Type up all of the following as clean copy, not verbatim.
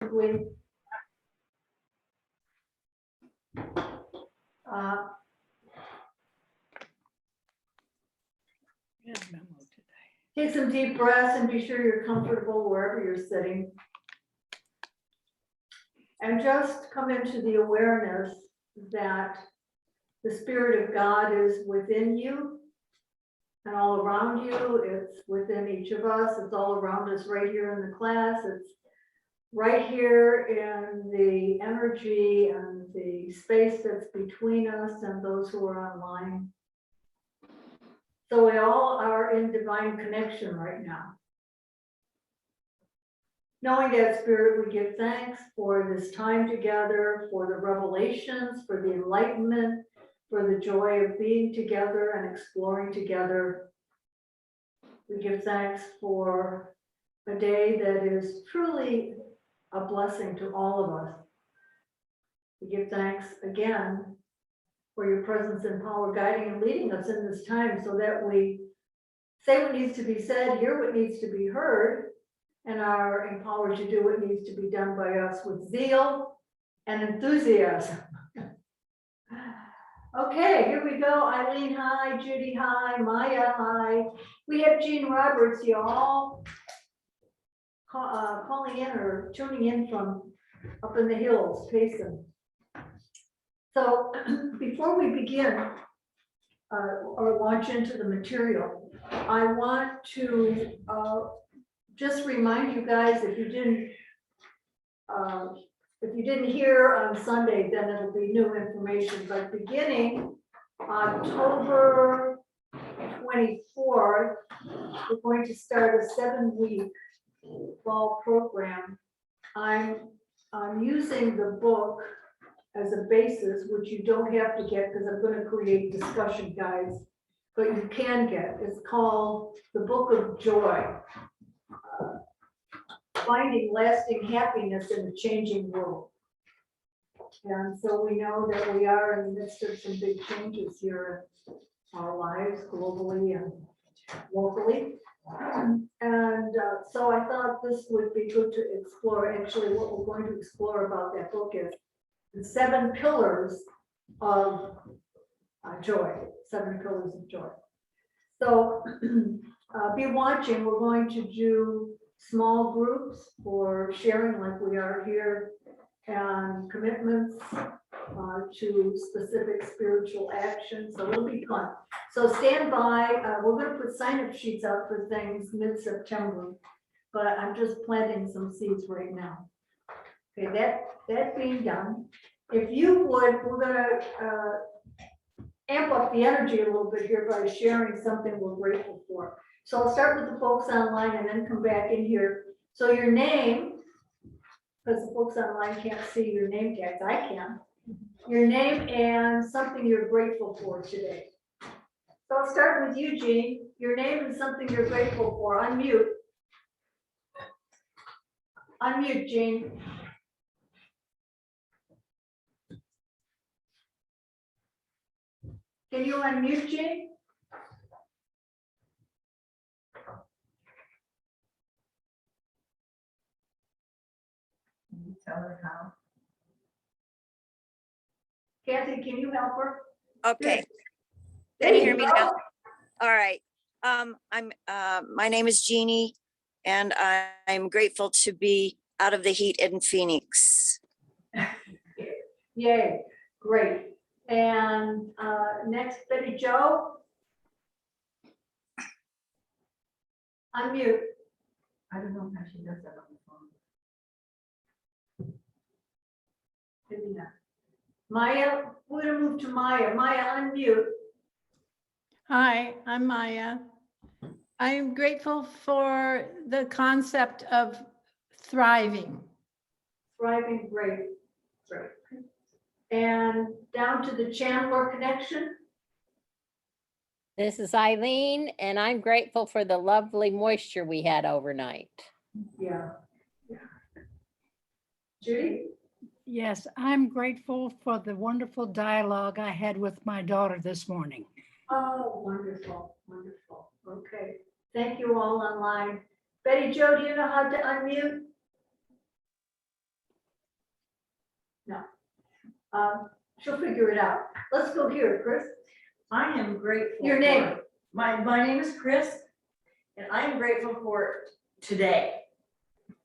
we uh, take some deep breaths and be sure you're comfortable wherever you're sitting. And just come into the awareness that the Spirit of God is within you and all around you. It's within each of us. It's all around us right here in the class. It's right here in the energy and the space that's between us and those who are online. So we all are in divine connection right now. Knowing that, Spirit, we give thanks for this time together, for the revelations, for the enlightenment, for the joy of being together and exploring together. We give thanks for a day that is truly a blessing to all of us. We give thanks again for your presence and power guiding and leading us in this time so that we say what needs to be said, hear what needs to be heard, and are empowered to do what needs to be done by us with zeal and enthusiasm. Okay, here we go. Eileen, hi. Judy, hi. Maya, hi. We have Jean Roberts, y'all, calling in or tuning in from up in the hills, Payson. So before we begin or launch into the material, I want to just remind you guys, if you didn't hear on Sunday, then it'll be new information. But beginning October 24th, we're going to start a 7-week fall program. I'm using the book as a basis, which you don't have to get because I'm going to create discussion guides, but you can get. It's called The Book of Joy. Finding lasting happiness in a changing world. And so we know that we are in the midst of some big changes here in our lives, globally and locally. And so I thought this would be good to explore. Actually, what we're going to explore about that book is the 7 pillars of joy, 7 pillars of joy. So be watching. We're going to do small groups for sharing like we are here, and commitments to specific spiritual action. So it'll be fun. So stand by. We're going to put sign-up sheets out for things mid-September, but I'm just planting some seeds right now. Okay, that being done, if you would, we're going to amp up the energy a little bit here by sharing something we're grateful for. So I'll start with the folks online and then come back in here. So your name, because the folks online can't see your name tags, I can. Your name and something you're grateful for today. So I'll start with you, Jean. Your name and something you're grateful for. Unmute. Unmute, Jean. Can you unmute, Jean? Tell her how. Kathy, can you help her? Okay. There Can you you hear me go. now? All right. My name is Jeannie, and I'm grateful to be out of the heat in Phoenix. Yay, great. And next, Betty Jo. Unmute. I don't know how she does that on the phone. Maybe not. Maya, we're gonna move to Maya. Maya, unmute. Hi, I'm Maya. I'm grateful for the concept of thriving. Thriving, great, great. And down to the Chandler connection. This is Eileen, and I'm grateful for the lovely moisture we had overnight. Yeah. Yeah. Judy? Yes, I'm grateful for the wonderful dialogue I had with my daughter this morning. Oh, wonderful, wonderful. Okay. Thank you all online. Betty Jo, do you know how to unmute? She'll figure it out. Let's go here, Chris. I am grateful. Your for- name. My name is Chris, and I am grateful for today.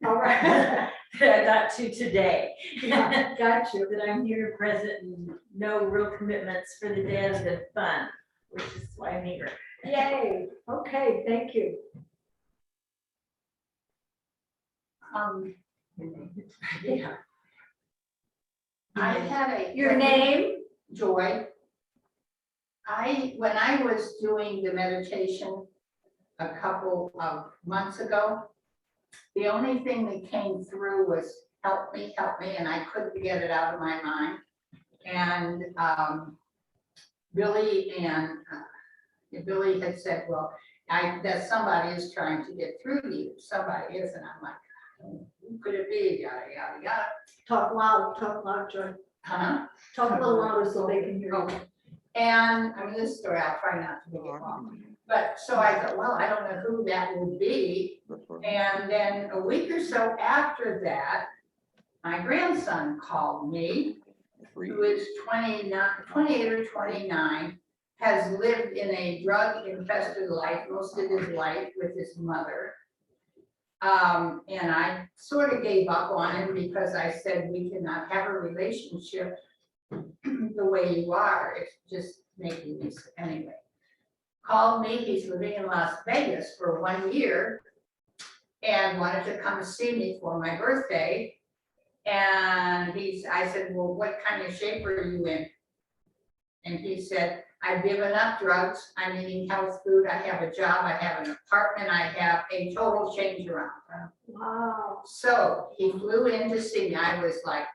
All right. That I got to today. Yeah, got you. That I'm here present and no real commitments for the day other than fun, which is why I'm here. Yay. Okay, thank you. Yeah. I had a. Your name? Joy. When I was doing the meditation a couple of months ago, the only thing that came through was help me, and I couldn't get it out of my mind. And Billy had said, well, that somebody is trying to get through to you, somebody is, and I'm like, who could it be, yada, yada, yada. Talk loud, Joy. Huh? Talk a little louder so they can hear you. Okay. And I mean, this story, I'll try not to make it long. But so I thought, well, I don't know who that would be. And then a week or so after that, my grandson called me, who is 28 or 29, has lived in a drug infested life most of his life with his mother. And I sort of gave up on him because I said, we cannot have a relationship the way you are. It's just making me sick. Anyway. Called me, he's living in Las Vegas for 1 year and wanted to come see me for my birthday. And I said, well, what kind of shape are you in? And he said, I've given up drugs, I'm eating health food, I have a job, I have an apartment, I have a total change around. Wow. So he flew in to see me, I was like,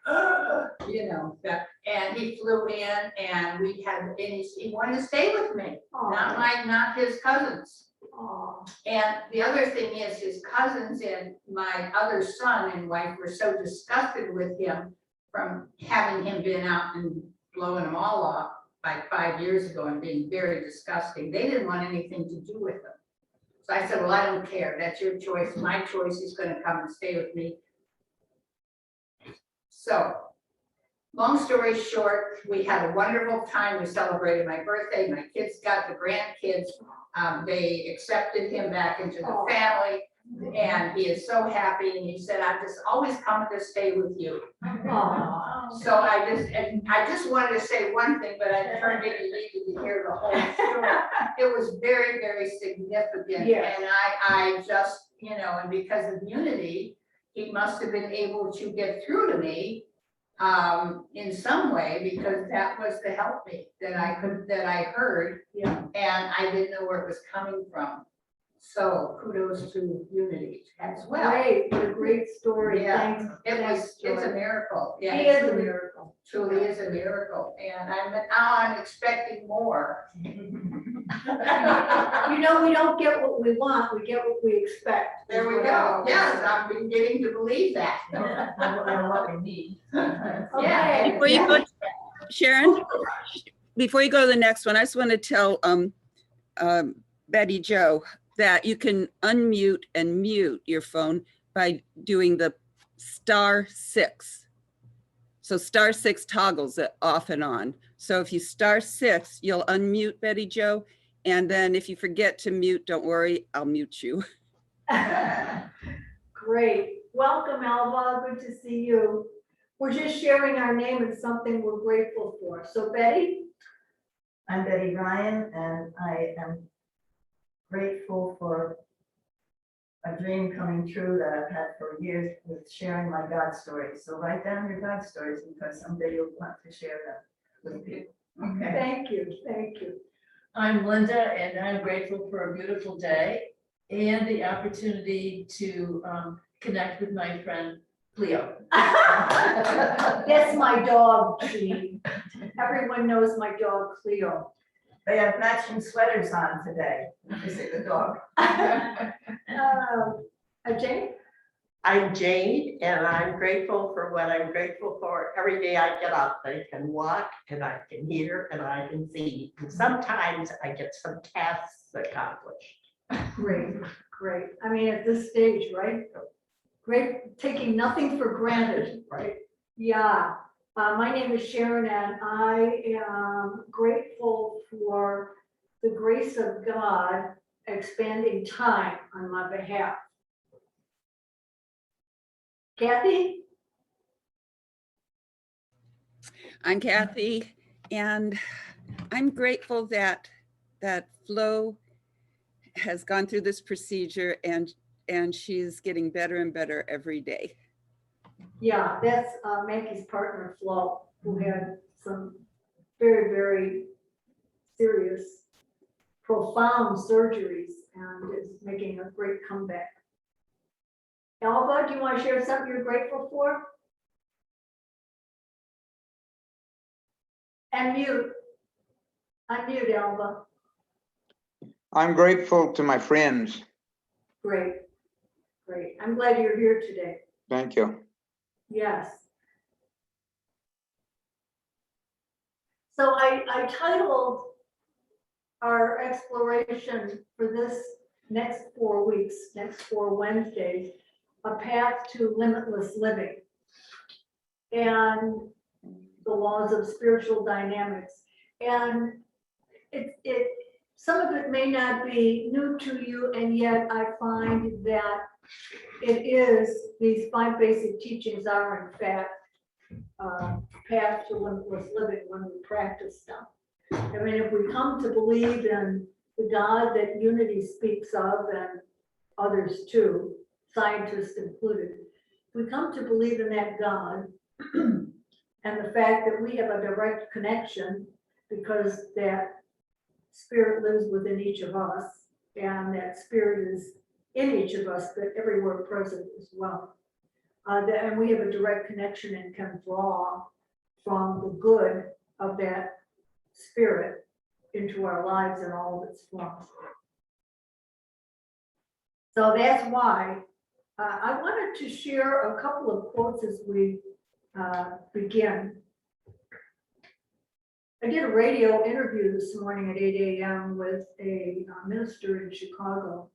and he flew in and he wanted to stay with me, not his cousins. Aw. And the other thing is his cousins and my other son and wife were so disgusted with him from having him been out and blowing them all off like 5 years ago and being very disgusting. They didn't want anything to do with him. So I said, well, I don't care. That's your choice. My choice is going to come and stay with me. So long story short, we had a wonderful time. We celebrated my birthday. My kids got the grandkids. They accepted him back into the family. And he is so happy. And he said, I'm just always coming to stay with you. Aw. So I just wanted to say one thing, but I turned it, you needed to hear the whole story. It was very, very significant. Yes. And I just, and because of unity, he must have been able to get through to me in some way, because that was the help me that I heard. Yeah. And I didn't know where it was coming from. So kudos to unity as well. Great, what a great story. Yeah. Thanks. It's a Joy. miracle. Yeah, He it is a miracle. truly is a miracle. And I'm expecting more. We don't get what we want, we get what we expect. There we go. Yes, I'm beginning to believe that. And what we need. Yeah. Before you go, Sharon, before you go to the next one, I just want to tell Betty Jo that you can unmute and mute your phone by doing the *6. So *6 toggles it off and on. So if you *6, you'll unmute Betty Jo. And then if you forget to mute, don't worry, I'll mute you. Great. Welcome, Alva. Good to see you. We're just sharing our name and something we're grateful for. So Betty? I'm Betty Ryan, and I am grateful for a dream coming true that I've had for years with sharing my God stories. So write down your God stories because someday you'll want to share them with people. Okay. Thank you, thank you. I'm Linda, and I'm grateful for a beautiful day and the opportunity to connect with my friend Cleo. That's my dog, Jean. Everyone knows my dog, Cleo. They have matching sweaters on today. You see the dog. Jane? I'm Jane, and I'm grateful for what I'm grateful for. Every day I get up, I can walk, and I can hear, and I can see. And sometimes I get some tasks accomplished. Great, great. I mean, at this stage, right? Great, taking nothing for granted, right? Yeah. My name is Sharon, and I am grateful for the grace of God expanding time on my behalf. Kathy? I'm Kathy, and I'm grateful that Flo has gone through this procedure and she's getting better and better every day. Yeah, that's Maggie's partner, Flo, who had some very, very serious, profound surgeries and is making a great comeback. Alba, do you want to share something you're grateful for? And mute. Unmute, Alba. I'm grateful to my friends. Great, great. I'm glad you're here today. Thank you. Yes. So I titled our exploration for this next 4 weeks, next 4 Wednesdays, A Path to Limitless Living and the laws of spiritual dynamics. And some of it may not be new to you, and yet I find that these 5 basic teachings are in fact path to limitless living when we practice them. I mean, if we come to believe in the God that Unity speaks of, and others too, scientists included, if we come to believe in that God and the fact that we have a direct connection because that spirit lives within each of us, and that spirit is in each of us, but everywhere present as well. And we have a direct connection and can draw from the good of that spirit into our lives in all of its forms. So that's why I wanted to share a couple of quotes as we begin. I did a radio interview this morning at 8 a.m. with a minister in Chicago,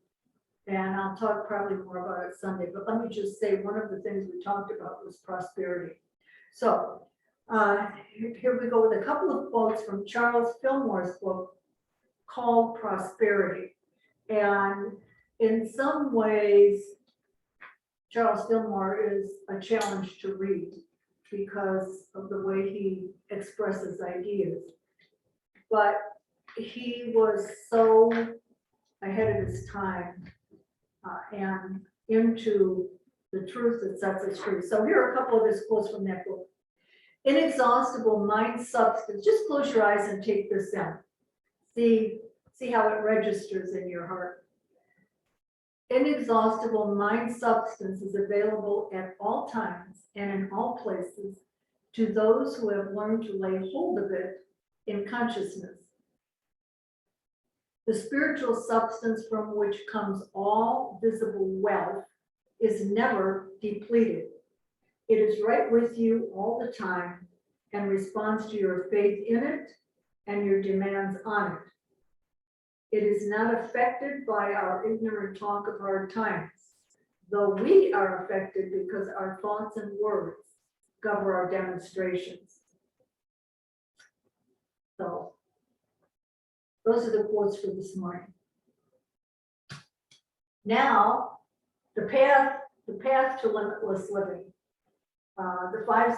and I'll talk probably more about it Sunday, but let me just say one of the things we talked about was prosperity. So here we go with a couple of quotes from Charles Fillmore's book called Prosperity. And in some ways, Charles Fillmore is a challenge to read because of the way he expresses ideas. But he was so ahead of his time and into the truth that sets us free. So here are a couple of his quotes from that book. Inexhaustible mind substance. Just close your eyes and take this in. See how it registers in your heart. Inexhaustible mind substance is available at all times and in all places to those who have learned to lay hold of it in consciousness. The spiritual substance from which comes all visible wealth is never depleted. It is right with you all the time and responds to your faith in it and your demands on it. It is not affected by our ignorant talk of hard times, though we are affected because our thoughts and words cover our demonstrations. So those are the quotes for this morning. Now, the path to limitless living. The 5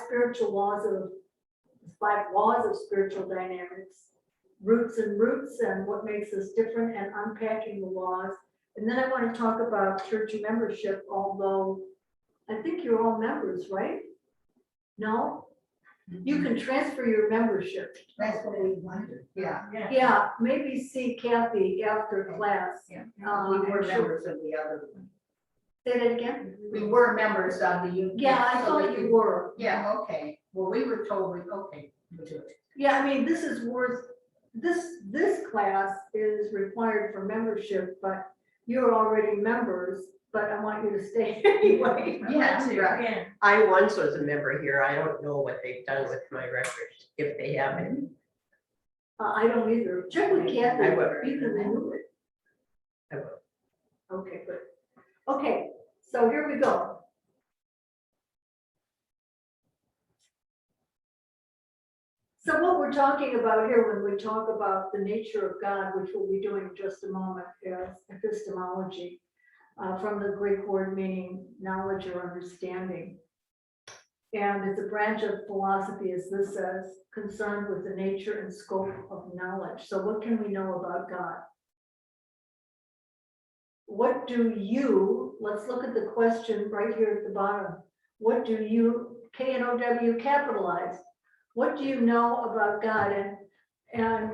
laws of spiritual dynamics, roots and what makes us different, and unpacking the laws. And then I want to talk about church membership, although I think you're all members, right? No? You can transfer your membership. That's what we wondered. Yeah. Yeah, maybe see Kathy after class. Yeah. We were and she'll- members of the other one. Say that again? We were members of the union. Yeah, I so we thought you could- were. Yeah, okay. Well, we were told okay, we'll do it. Yeah, I mean, this is worth, this class is required for membership, but you're already members, but I want you to stay anyway. Yeah, right. Yeah. I once was a member here. I don't know what they've done with my records, if they haven't. I don't either. Check with Kathy. I will. You can remove it. I will. Okay, good. Okay, so here we go. So what we're talking about here, when we talk about the nature of God, which we'll be doing in just a moment, is epistemology, from the Greek word meaning knowledge or understanding. And it's a branch of philosophy, as this says, concerned with the nature and scope of knowledge. So what can we know about God? What do you, let's look at the question right here at the bottom. What do you, K-N-O-W capitalized, what do you know about God? And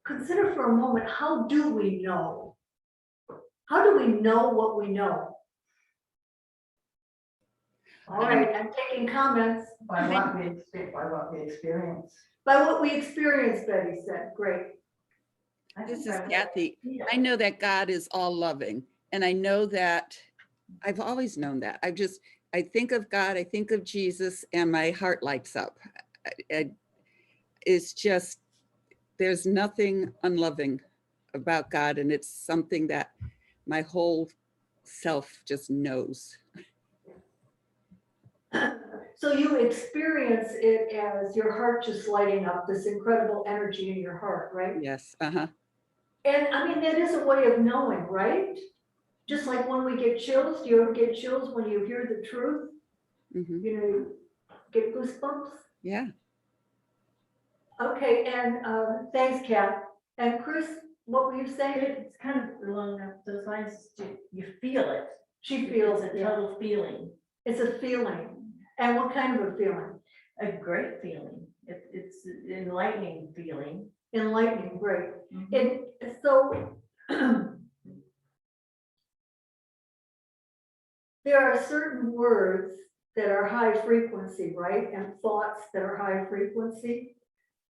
consider for a moment, how do we know? How do we know what we know? All right, I'm taking comments. By what we experience. By what we experience, Betty said, great. This is Kathy. I know that God is all loving, and I know that I've always known that. I think of God, I think of Jesus, and my heart lights up. It's just, there's nothing unloving about God, and it's something that my whole self just knows. So you experience it as your heart just lighting up, this incredible energy in your heart, right? Yes, uh-huh. And I mean, that is a way of knowing, right? Just like when we get chills, do you ever get chills when you hear the truth? Mhm. You know, you get goosebumps? Yeah. Okay, and thanks, Kat. And Chris, what were you saying? It's kind of along those lines, you feel it. She feels It's it, a yeah. total feeling, It's a feeling. And what kind of a feeling? a great feeling. It's an enlightening feeling. Enlightening, great. Mhm. And so there are certain words that are high frequency, right? And thoughts that are high frequency.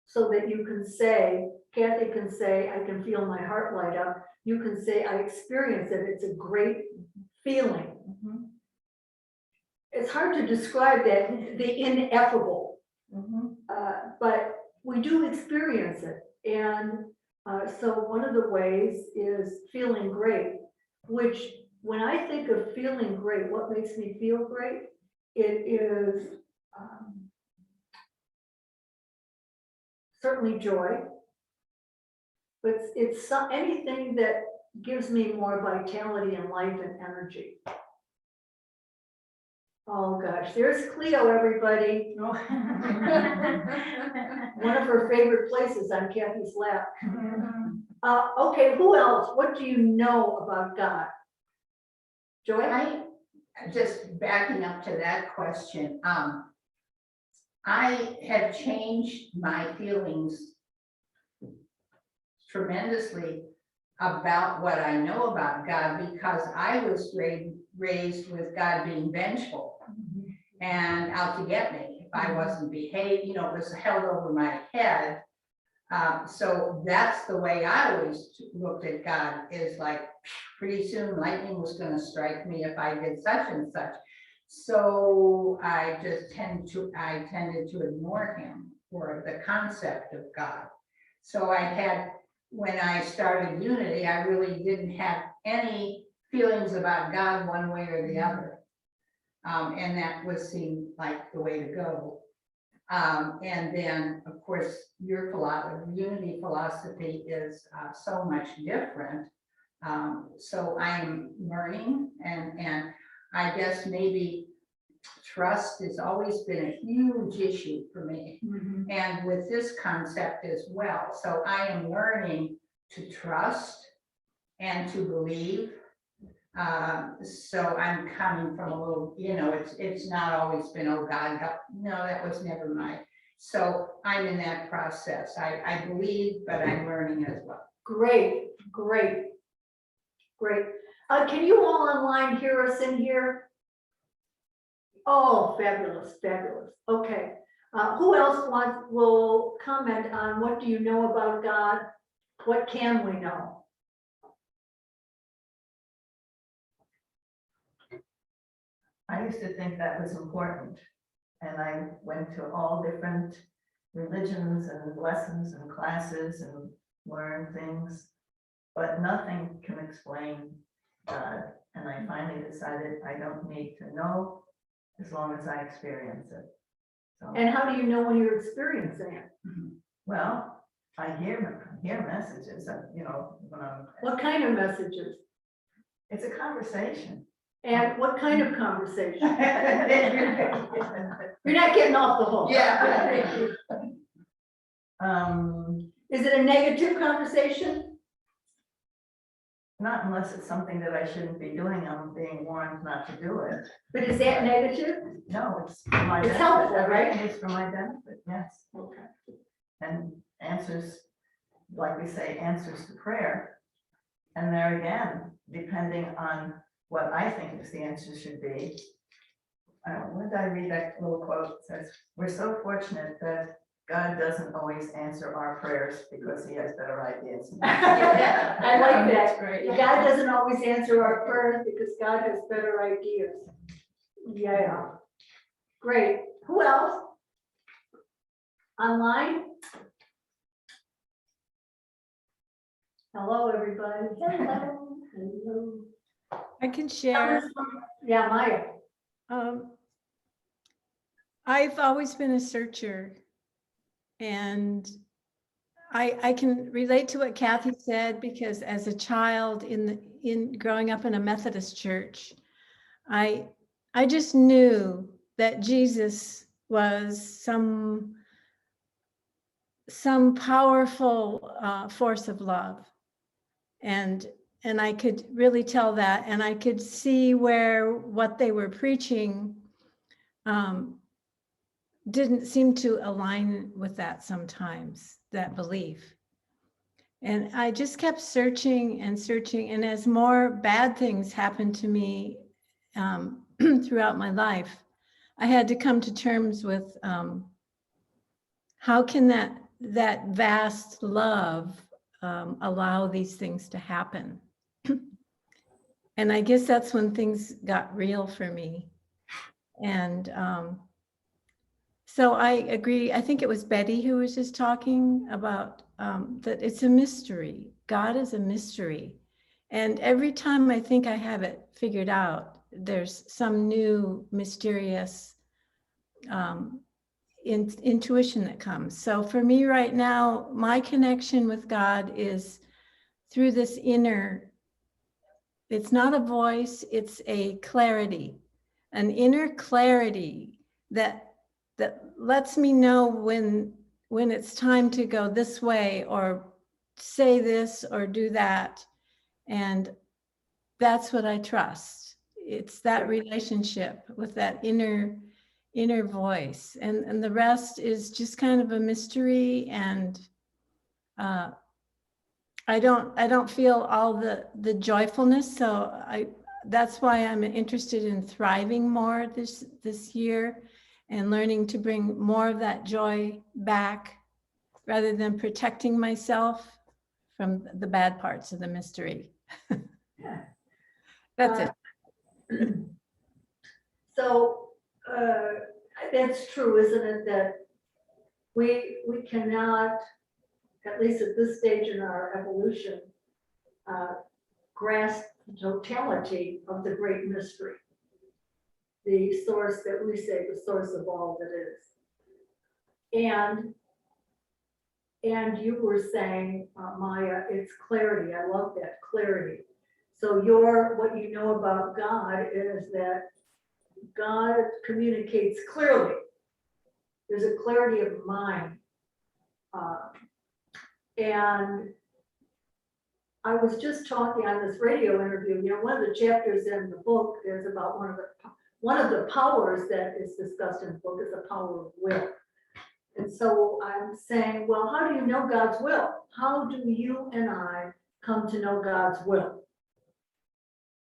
So that you can say, Kathy can say, I can feel my heart light up. You can say, I experience it. It's a great feeling. Mhm. It's hard to describe that, the ineffable, Mhm. but we do experience it. And so one of the ways is feeling great, which when I think of feeling great, what makes me feel great? It is certainly joy, but it's anything that gives me more vitality and life and energy. Oh gosh, there's Cleo, everybody. Oh. One of her favorite places on Kathy's lap. Okay, who else? What do you know about God? Joy? I, just backing up to that question, I have changed my feelings tremendously about what I know about God, because I was raised with God being vengeful and out to get me if I wasn't behaved, you know, it was held over my head. So that's the way I always looked at God, is like, pretty soon lightning was going to strike me if I did such and such. So I just tended to ignore him, or the concept of God. So when I started Unity, I really didn't have any feelings about God one way or the other. And that seemed like the way to go. And then, of course, your Unity philosophy is so much different. So I'm learning, and I guess maybe trust has always been a huge issue for me, and with this concept as well. So I am learning to trust and to believe. So I'm coming from a little, you know, it's not always been, oh God, no, that was never mine. So I'm in that process. I believe, but I'm learning as well. Great, great, great. Can you all online hear us in here? Oh, fabulous, fabulous. Okay. Who else will comment on what do you know about God? What can we know? I used to think that was important, and I went to all different religions and lessons and classes and learned things, but nothing can explain God. And I finally decided I don't need to know as long as I experience it. So, And how do you know when you're experiencing it? well, I hear messages that, you know, when What kind of messages? it's a conversation. And what kind of conversation? You're You're not getting off the hook. Yeah. Is it a negative conversation? Not unless it's something that I shouldn't be doing, I'm being warned not to do it. But is that negative? No, it's for my It's benefit. helpful, right? Everything is for my benefit, yes. Okay. And answers, like we say, answers to prayer. And there again, depending on what I think is the answer should be. When did I read that little quote? It says, we're so fortunate that God doesn't always answer our prayers because he has better ideas. I like that. Great. God doesn't always answer our prayers because God has better ideas. Yeah. Great. Who else? Online? Hello, everybody. Hello. Hello. I can share. Yeah, Maya. I've always been a searcher, and I can relate to what Kathy said, because as a child in growing up in a Methodist church, I just knew that Jesus was some powerful force of love, and I could really tell that, and I could see where what they were preaching didn't seem to align with that sometimes, that belief. And I just kept searching and searching, and as more bad things happened to me throughout my life, I had to come to terms with how can that vast love allow these things to happen. And I guess that's when things got real for me. And so I agree. I think it was Betty who was just talking about that it's a mystery. God is a mystery. And every time I think I have it figured out, there's some new mysterious intuition that comes. So for me right now, my connection with God is through this inner, it's not a voice, it's a clarity, an inner clarity that lets me know when it's time to go this way or say this or do that. And that's what I trust. It's that relationship with that inner voice, and the rest is just kind of a mystery. And I don't feel all the joyfulness. So that's why I'm interested in thriving more this year and learning to bring more of that joy back rather than protecting myself from the bad parts of the mystery. That's it. So that's true, isn't it? That we cannot, at least at this stage in our evolution, grasp the totality of the great mystery. The source that we say, the source of all that is. And you were saying, Maya, it's clarity. I love that, clarity. So what you know about God is that God communicates clearly. There's a clarity of mind. And I was just talking on this radio interview, one of the chapters in the book is about one of the powers that is discussed in the book is the power of will. And so I'm saying, well, how do you know God's will? How do you and I come to know God's will?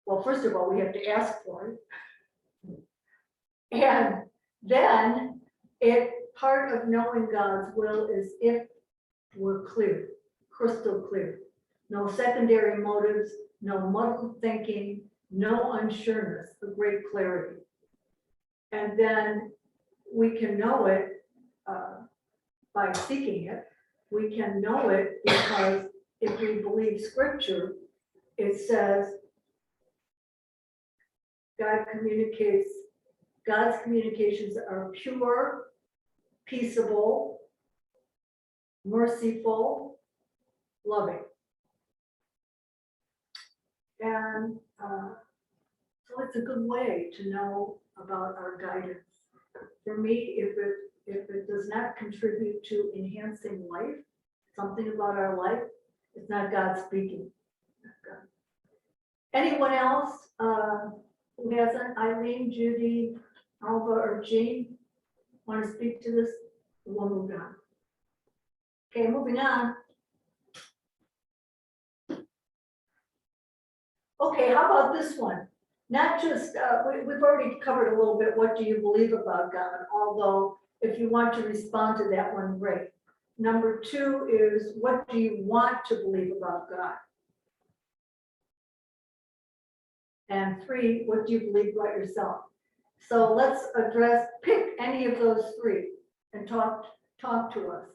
Well, first of all, we have to ask for it. And then part of knowing God's will is if we're clear, crystal clear. No secondary motives, no muddled thinking, no unsureness, the great clarity. And then we can know it by seeking it. We can know it because if we believe scripture, it says God's communications are pure, peaceable, merciful, loving. And so it's a good way to know about our guidance. For me, if it does not contribute to enhancing life, something about our life, it's not God speaking. Not God. Anyone else who hasn't, Eileen, Judy, Alva, or Jean, want to speak to this? We'll move on. Okay, moving on. Okay, how about this one? Not just, we've already covered a little bit, what do you believe about God? Although, if you want to respond to that one, great. Number 2 is, what do you want to believe about God? And 3, what do you believe about yourself? So let's address, pick any of those 3 and talk to us.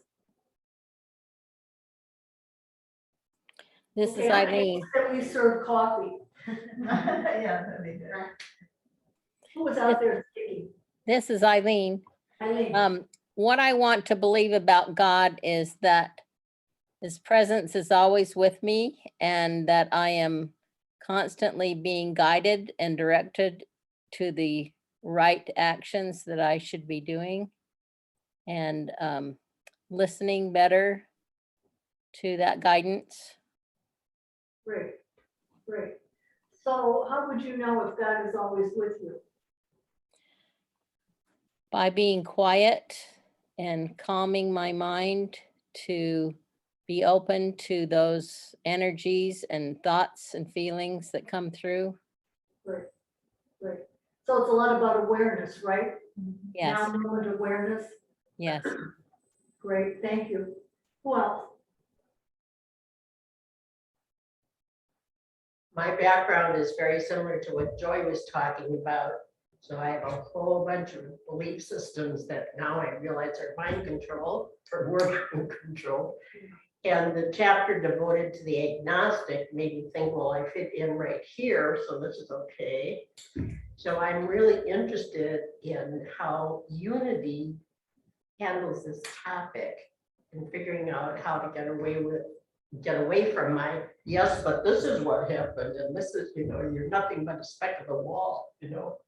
This Okay, is I'm Eileen. anxious that we serve coffee. Yeah, that'd be good. Who was out there speaking? This is Eileen. Eileen. What I want to believe about God is that His presence is always with me and that I am constantly being guided and directed to the right actions that I should be doing, and listening better to that guidance. Great, great. So how would you know if God is always with you? By being quiet and calming my mind to be open to those energies and thoughts and feelings that come through. Great, great. So it's a lot about awareness, right? Yes, Now moment awareness. yes. Great, thank you. Who else? My background is very similar to what Joy was talking about. So I have a whole bunch of belief systems that now I realize are mind control or working control. And the chapter devoted to the agnostic made me think, well, I fit in right here, so this is okay. So I'm really interested in how unity handles this topic and figuring out how to get away from my, yes, but this is what happened, and this is, you're nothing but a speck of the wall,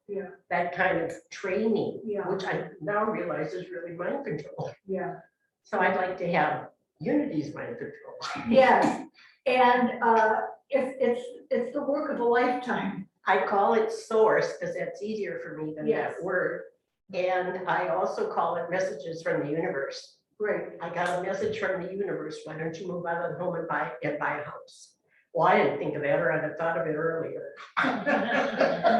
Yeah, that kind of training, Yeah. which I now realize is really mind control. yeah, So I'd like to have unity's mind control. yes. And it's the work of a lifetime. I call it source because that's easier for me than Yes. that word. And I also call it messages from the universe. Great. I got a message from the universe. Why don't you move out of the home and buy a house? Well, I didn't think of that, or I'd have thought of it earlier.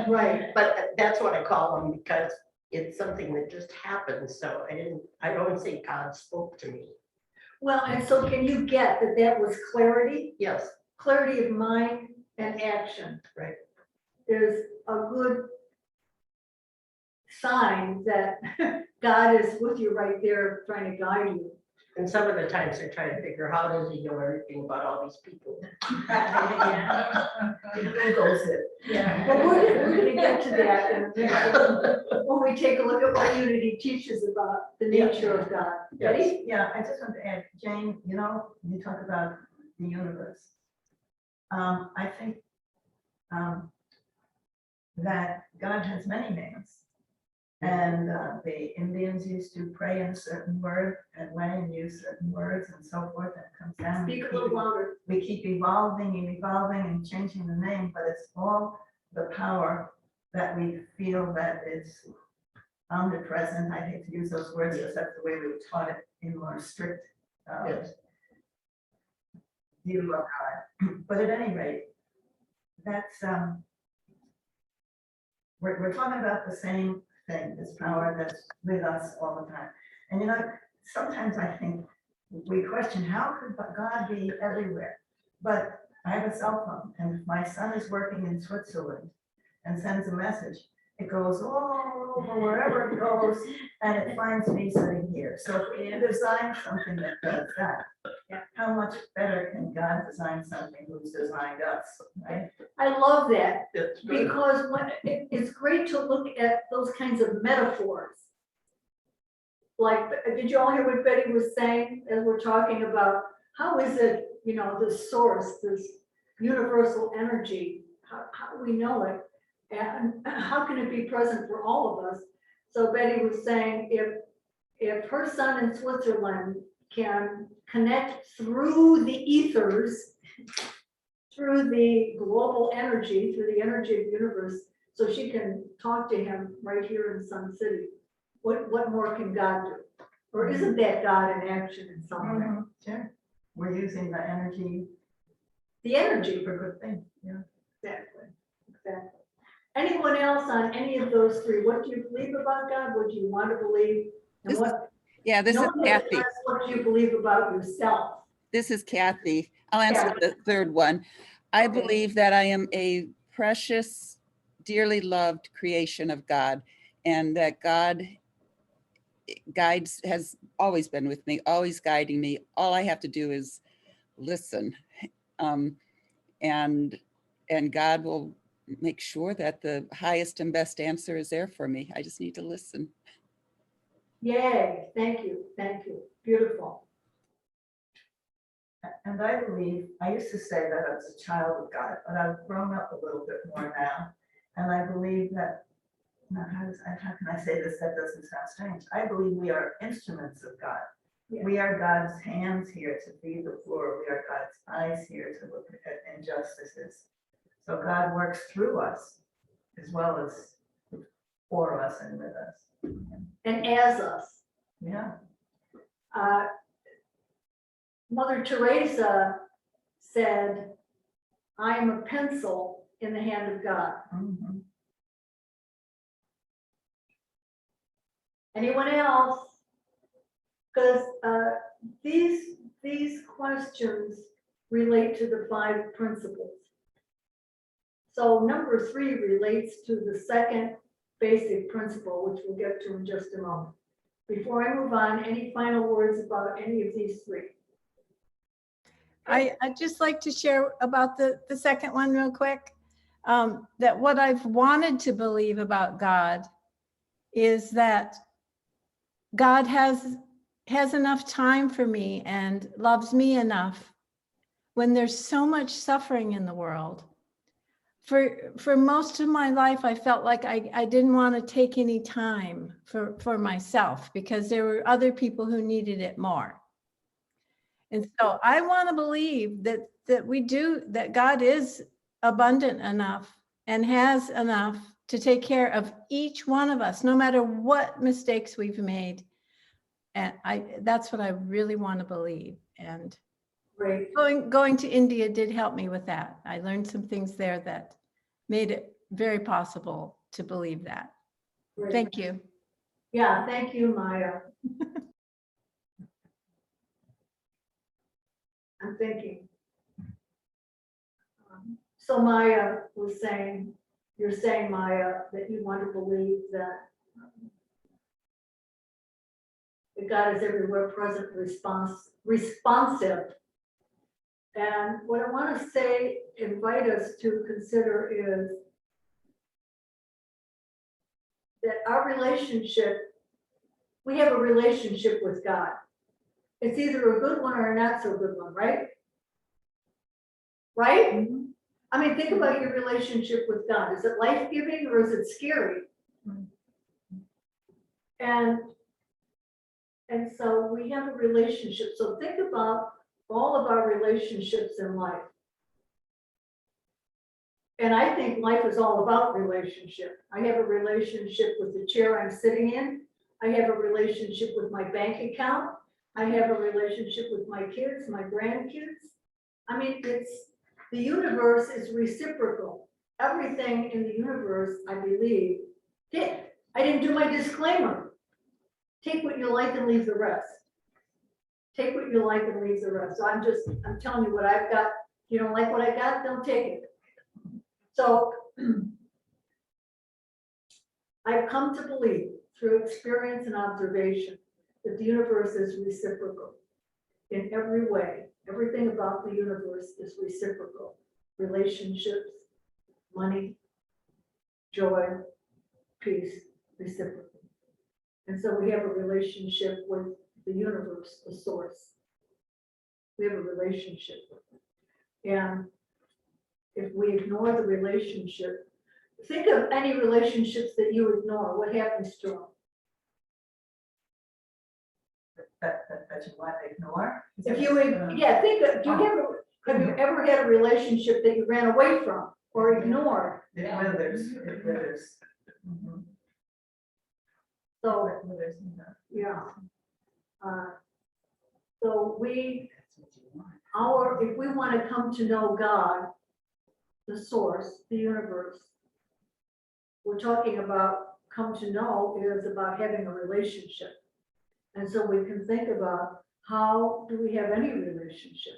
Right. But that's what I call them because it's something that just happened. So I don't say God spoke to me. Well, and so can you get that was clarity? Yes. Clarity of mind and action. Right. There's a good sign that God is with you right there trying to guide you. And some of the times they're trying to figure how does he know everything about all these people? Googles it. Yeah, but we're gonna get to that in a minute when we take a look at what unity teaches about the nature of God. Ready? Yeah, I just want to add, Jane, you talk about the universe. I think that God has many names. And the Indians used to pray in a certain word and way and use certain words and so forth, and it comes down. Speak a little louder. We keep evolving and changing the name, but it's all the power that we feel that is omnipresent. I hate to use those words, because that's the way we were taught it in more strict view of God. But at any rate, that's we're talking about the same thing, this power that's with us all the time. And sometimes I think we question, how could God be everywhere? But I have a cell phone, and if my son is working in Switzerland and sends a message, it goes all over wherever it goes, and it finds me sitting here. So if we can design something that does that, how much better can God design something who's designed us, right? I love that, That's good. because it's great to look at those kinds of metaphors. like, did you all hear what Betty was saying as we're talking about, how is it, this source, this universal energy, how do we know it? And how can it be present for all of us? So Betty was saying, if her son in Switzerland can connect through the ethers, through the global energy, through the energy of the universe, so she can talk to him right here in Sun City, what more can God do? Or isn't that God in action in some way? Sure. We're using the energy The energy, for good things, yeah. exactly. Anyone else on any of those three? What do you believe about God? What do you want to believe? And This is- what? Yeah, this is No one has Kathy. asked what do you believe about yourself? This is Kathy. I'll answer Yeah. the third one. I Okay. believe that I am a precious, dearly loved creation of God, and that God has always been with me, always guiding me. All I have to do is listen. And God will make sure that the highest and best answer is there for me. I just need to listen. Yay, thank you, beautiful. And I believe, I used to say that as a child of God, but I've grown up a little bit more now. And I believe that, how can I say this that doesn't sound strange? I believe we are instruments of God. Yeah. We are God's hands here to feed the poor. We are God's eyes here to look at injustices. So God works through us as well as for us and with us. And as us. Yeah. Mother Teresa said, I am a pencil in the hand of God. Mhm. Anyone else? Because these questions relate to the 5 principles. So number 3 relates to the second basic principle, which we'll get to in just a moment. Before I move on, any final words about any of these 3? I'd just like to share about the second one real quick. That what I've wanted to believe about God is that God has enough time for me and loves me enough when there's so much suffering in the world. For most of my life, I felt like I didn't want to take any time for myself because there were other people who needed it more. And so I want to believe that God is abundant enough and has enough to take care of each one of us, no matter what mistakes we've made. And that's what I really want to believe. And Great. going to India did help me with that. I learned some things there that made it very possible to believe that. Great. Thank you. Yeah, thank you, Maya. I'm thinking. So Maya was saying, you're saying, Maya, that you want to believe that God is everywhere present, responsive. And what I want to say, invite us to consider is that our relationship, we have a relationship with God. It's either a good one or a not so good one, right? Right? Mm-hmm. I mean, think about your relationship with God. Is it life-giving or is it scary? And so we have a relationship. So think about all of our relationships in life. And I think life is all about relationship. I have a relationship with the chair I'm sitting in. I have a relationship with my bank account. I have a relationship with my kids, my grandkids. I mean, the universe is reciprocal. Everything in the universe, I believe, I didn't do my disclaimer. Take what you like and leave the rest. Take what you like and leave the rest. So I'm telling you what I've got. You don't like what I got, don't take it. So I've come to believe through experience and observation that the universe is reciprocal in every way. Everything about the universe is reciprocal. Relationships, money, joy, peace, reciprocal. And so we have a relationship with the universe, the source. We have a relationship with it. And if we ignore the relationship, think of any relationships that you ignore, what happens to them? That you want to ignore? If you, yeah, think of, have you ever had a relationship that you ran away from or ignored? It withers, it withers. Mhm. So, It withers, yeah. So if we want to come to know God, the source, the universe, we're talking about come to know is about having a relationship. And so we can think about, how do we have any relationship?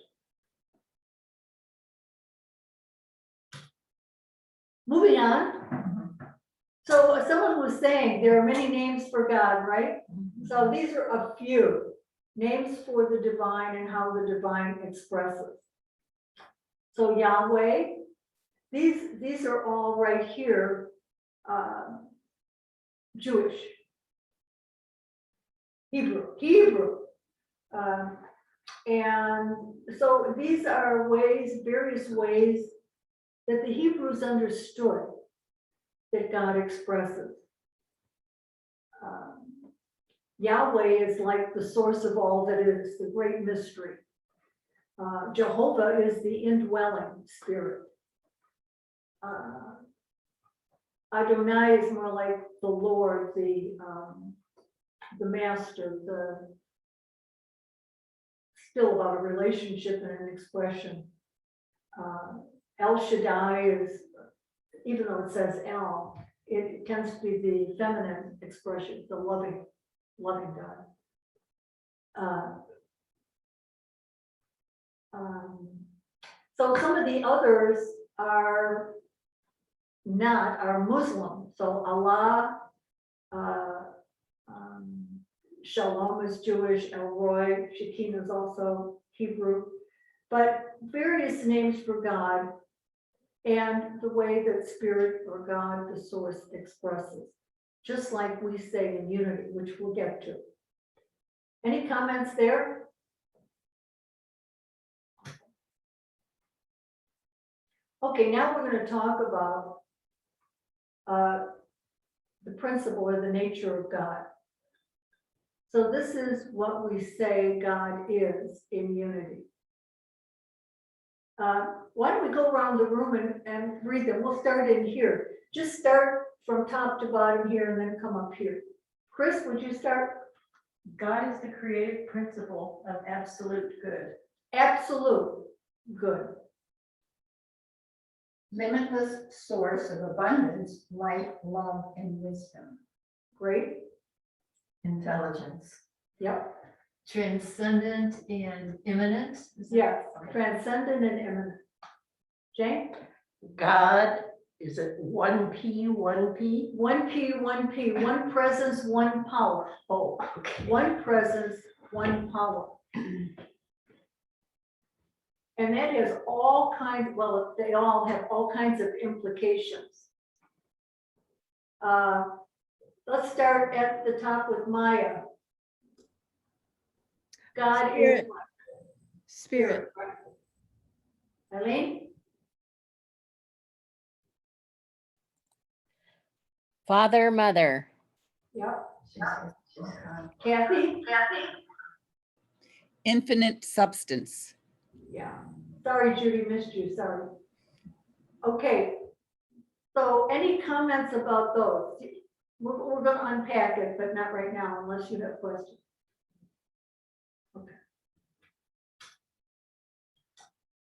Moving on. So someone was saying there are many names for God, right? So these are a few names for the divine and how the divine expresses. So Yahweh, these are all right here, Jewish, Hebrew. And so these are various ways that the Hebrews understood that God expresses. Yahweh is like the source of all that is, the great mystery. Jehovah is the indwelling spirit. Adonai is more like the Lord, the master, still about a relationship and an expression. El Shaddai is, even though it says El, it tends to be the feminine expression, the loving God. So some of the others are Muslim. So Allah, Shalom is Jewish, El Roy, Shekinah is also Hebrew, but various names for God and the way that spirit or God, the source, expresses, just like we say in unity, which we'll get to. Any comments there? Okay, now we're going to talk about the principle or the nature of God. So this is what we say God is in unity. Why don't we go around the room and read them? We'll start in here. Just start from top to bottom here and then come up here. Chris, would you start? God is the creative principle of absolute good. Absolute good. Limitless source of abundance, light, love, and wisdom. Great. Intelligence. Yep. Transcendent and immanent. Is that- Yeah. Okay. Transcendent and immanent. Jane? God, is it 1P, 1P? 1P, 1P, one presence, one power. Oh, okay. One presence, one power. And that has all kinds, well, they all have all kinds of implications. Let's start at the top with Maya. God is what? Spirit. Eileen? Father, mother, Yep. Kathy? Infinite substance. Yeah. Sorry, Judy, missed you, sorry. Okay. So any comments about those? We're going to unpack it, but not right now unless you have questions. Okay.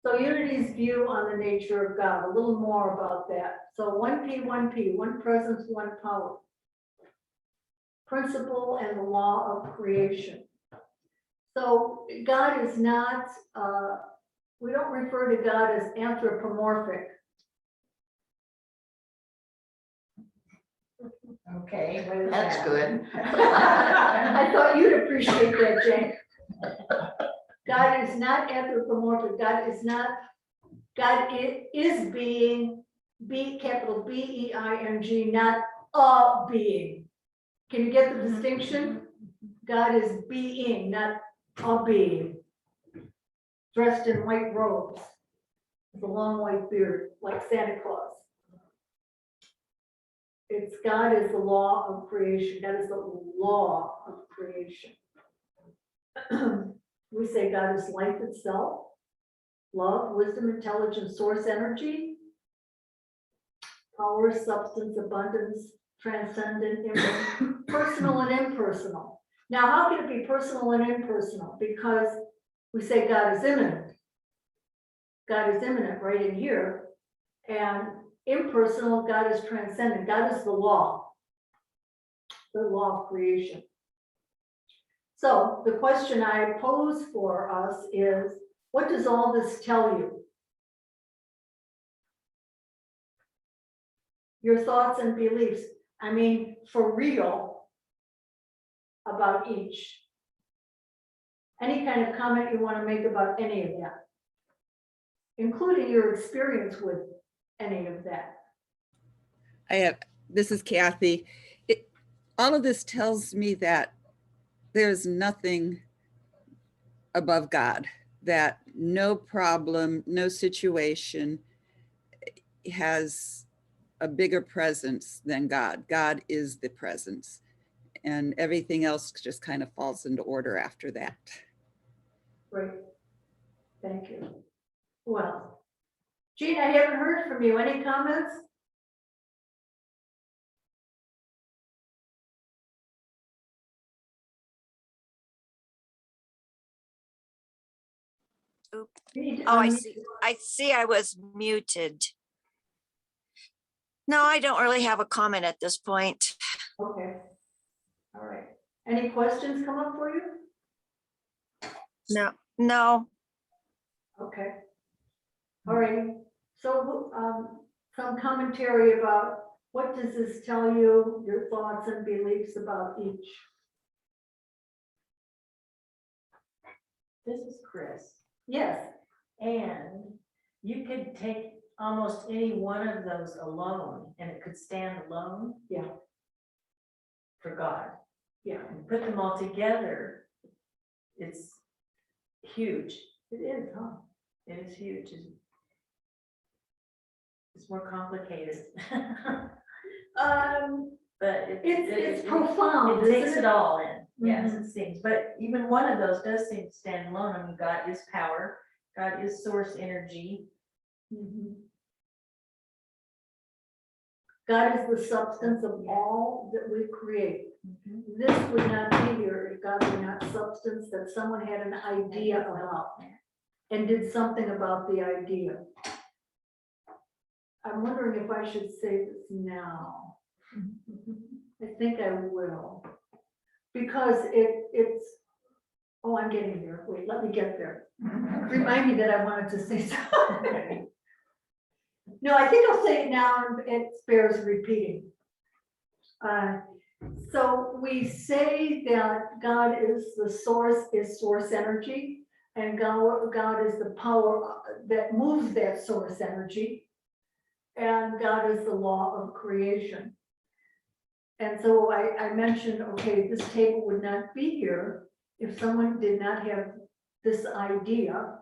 So Unity's view on the nature of God, a little more about that. So 1P, 1P, one presence, one power. Principle and the law of creation. So God is not, we don't refer to God as anthropomorphic. Okay, what is That's that? good. I thought you'd appreciate that, Jane. God is not anthropomorphic. God is being, capital BEING, not a being. Can you get the distinction? God is being, not a being. Dressed in white robes, with a long white beard, like Santa Claus. It's God is the law of creation. God is the law of creation. We say God is life itself, love, wisdom, intelligence, source energy, power, substance, abundance, transcendent, personal and impersonal. Now, how can it be personal and impersonal? Because we say God is immanent. God is immanent right in here. And impersonal, God is transcendent. God is the law of creation. So the question I pose for us is, what does all this tell you? Your thoughts and beliefs, I mean, for real, about each. Any kind of comment you want to make about any of that, including your experience with any of that. This is Kathy. All of this tells me that there's nothing above God, that no problem, no situation has a bigger presence than God. God is the presence, and everything else just kind of falls into order after that. Great. Thank you. Well, Jean, I haven't heard from you. Any comments? Oop. Jean, Oh, I see. I see I was muted. No, I don't really have a comment at this point. Okay. All right. Any questions come up for you? No. Okay. All right. So some commentary about what does this tell you, your thoughts and beliefs about each? This is Chris, Yes. and you could take almost any one of those alone, and it could stand alone. Yeah. For God, Yeah, and put them all together, it's huge. it is, huh? It is huge. It's more complicated. But It's profound, it takes isn't it it? all in. Yes, Mhm. it seems, but even one of those does seem to stand alone. I mean, God is power, God is source energy. Mhm. God is the substance of all that we create. This would not be here if God were not substance that someone had an idea about and did something about the idea. I'm wondering if I should say this now. I think I will. Because it's, oh, I'm getting there. Wait, let me get there. Remind me that I wanted to say something. No, I think I'll say it now, and it bears repeating. So we say that God is the source, is source energy, and God is the power that moves that source energy, and God is the law of creation. And so I mentioned, okay, this table would not be here if someone did not have this idea.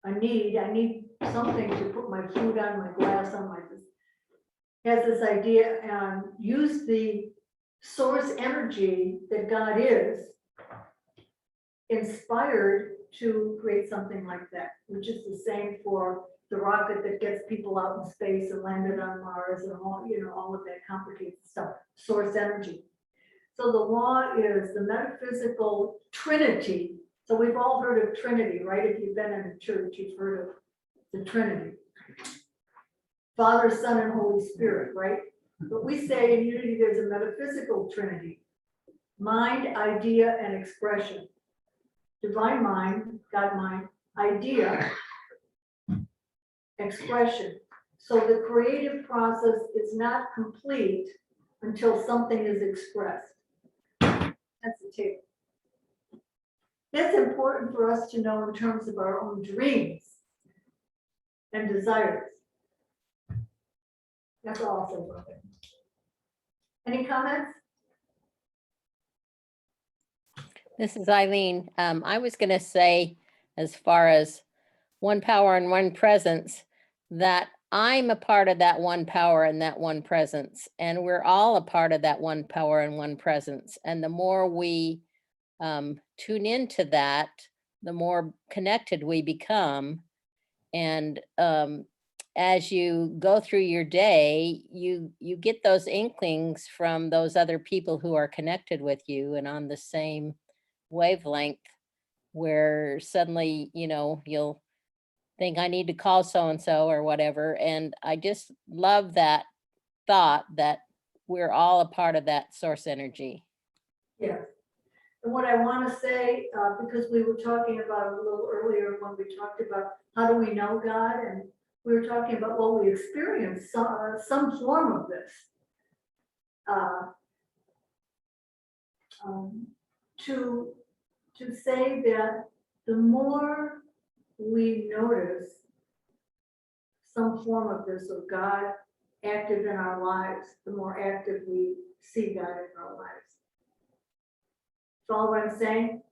I need something to put my food on, my glass on, my this. Has this idea and use the source energy that God is inspired to create something like that, which is the same for the rocket that gets people out in space and landed on Mars and all, all of that complicated stuff, source energy. So the law is the metaphysical trinity. So we've all heard of Trinity, right? If you've been in a church, you've heard of the Trinity. Father, Son, and Holy Spirit, right? But we say in unity there's a metaphysical trinity. Mind, idea, and expression. Divine mind, God mind, idea, expression. So the creative process is not complete until something is expressed. That's the table. That's important for us to know in terms of our own dreams and desires. That's all I'll say about it. Any comments? This is Eileen. I was going to say, as far as one power and one presence, that I'm a part of that one power and that one presence. And we're all a part of that one power and one presence. And the more we tune into that, the more connected we become. And as you go through your day, you get those inklings from those other people who are connected with you and on the same wavelength, where suddenly, you'll think, I need to call so-and-so or whatever. And I just love that thought that we're all a part of that source energy. Yeah. And what I want to say, because we were talking about it a little earlier when we talked about how do we know God, and we were talking about, well, we experience some form of this. To say that the more we notice some form of this, of God active in our lives, the more active we see God in our lives. Follow what I'm saying?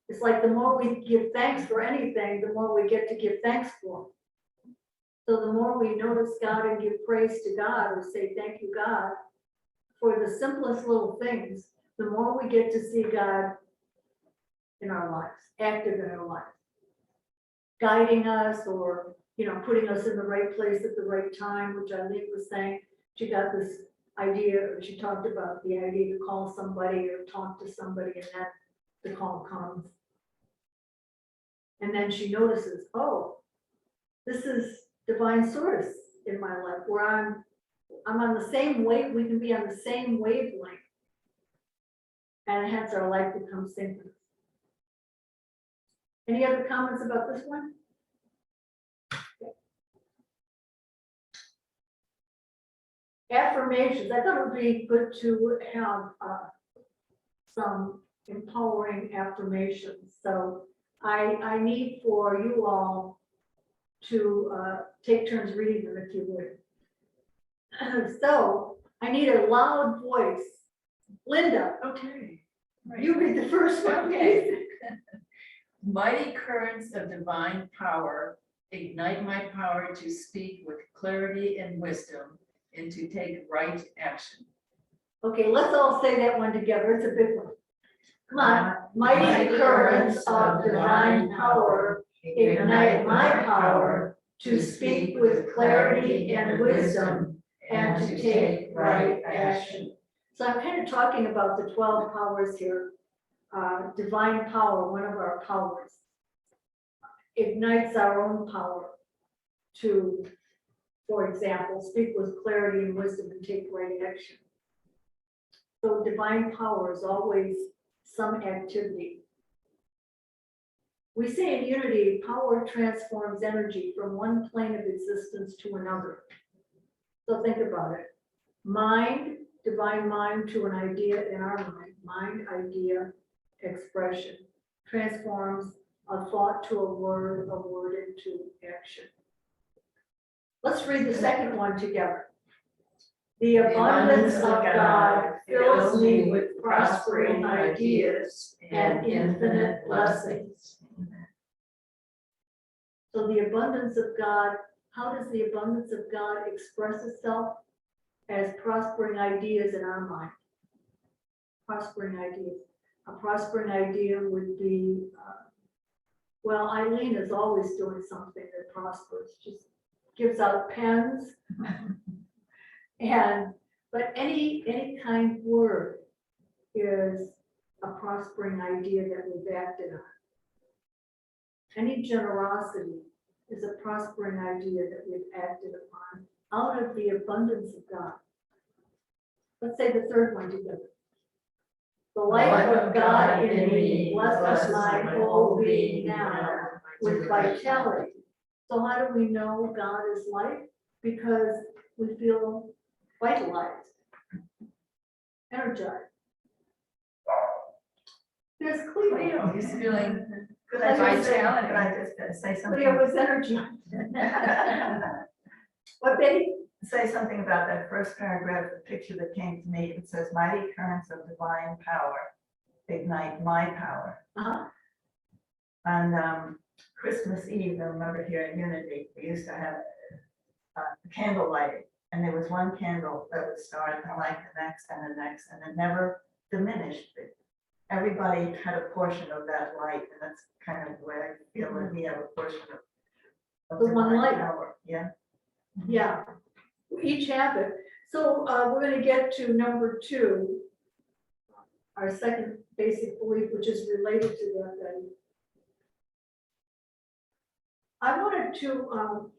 It's like the more we give thanks for anything, the more we get to give thanks for. So the more we notice God and give praise to God, or say thank you, God, for the simplest little things, the more we get to see God in our lives, active in our lives, guiding us, or putting us in the right place at the right time, which Eileen was saying. She got this idea, or she talked about the idea to call somebody or talk to somebody, and then the call comes. And then she notices, oh, this is divine source in my life, where I'm on the same wave, we can be on the same wavelength. And hence our life becomes synchronous. Any other comments about this one? Affirmations. I thought it would be good to have some empowering affirmations. So I need for you all to take turns reading them, if you would. So I need a loud voice. Linda, okay. You read the first one. Okay. Mighty currents of divine power ignite my power to speak with clarity and wisdom and to take right action. Okay, let's all say that one together. It's a big one. Come on. Mighty currents of divine power ignite my power to speak with clarity and wisdom and to take right action. So I'm kind of talking about the 12 powers here. Divine power, one of our powers, ignites our own power to, for example, speak with clarity and wisdom and take right action. So divine power is always some activity. We say in unity, power transforms energy from one plane of existence to another. So think about it. Mind, divine mind to an idea in our mind. Mind, idea, expression. Transforms a thought to a word into action. Let's read the second one together. The abundance of God fills me with prospering ideas and infinite blessings. So the abundance of God, how does the abundance of God express itself? As prospering ideas in our mind. Prospering ideas. A prospering idea would be, well, Eileen is always doing something that prospers. Just gives out pens. But any kind word is a prospering idea that we've acted on. Any generosity is a prospering idea that we've acted upon out of the abundance of God. Let's say the third one together. The life of God in me blesses my whole being now with vitality. So how do we know God is life? Because we feel vitalized, energized. There's Cleo. He's feeling Could vitality. Could I just say something? Cleo was energized. What, Betty? Say something about that first paragraph, the picture that came to me. It says, mighty currents of divine power ignite my power. Uh-huh. On Christmas Eve, I remember here at Unity, we used to have candle lighting, and there was one candle that would start and light the next and the next, and it never diminished. Everybody had a portion of that light, and that's kind of the way I feel that we have a portion of The one divine light. power. Yeah. Yeah, we each have it. So we're gonna get to number 2, our second basic belief, which is related to that. Then I wanted to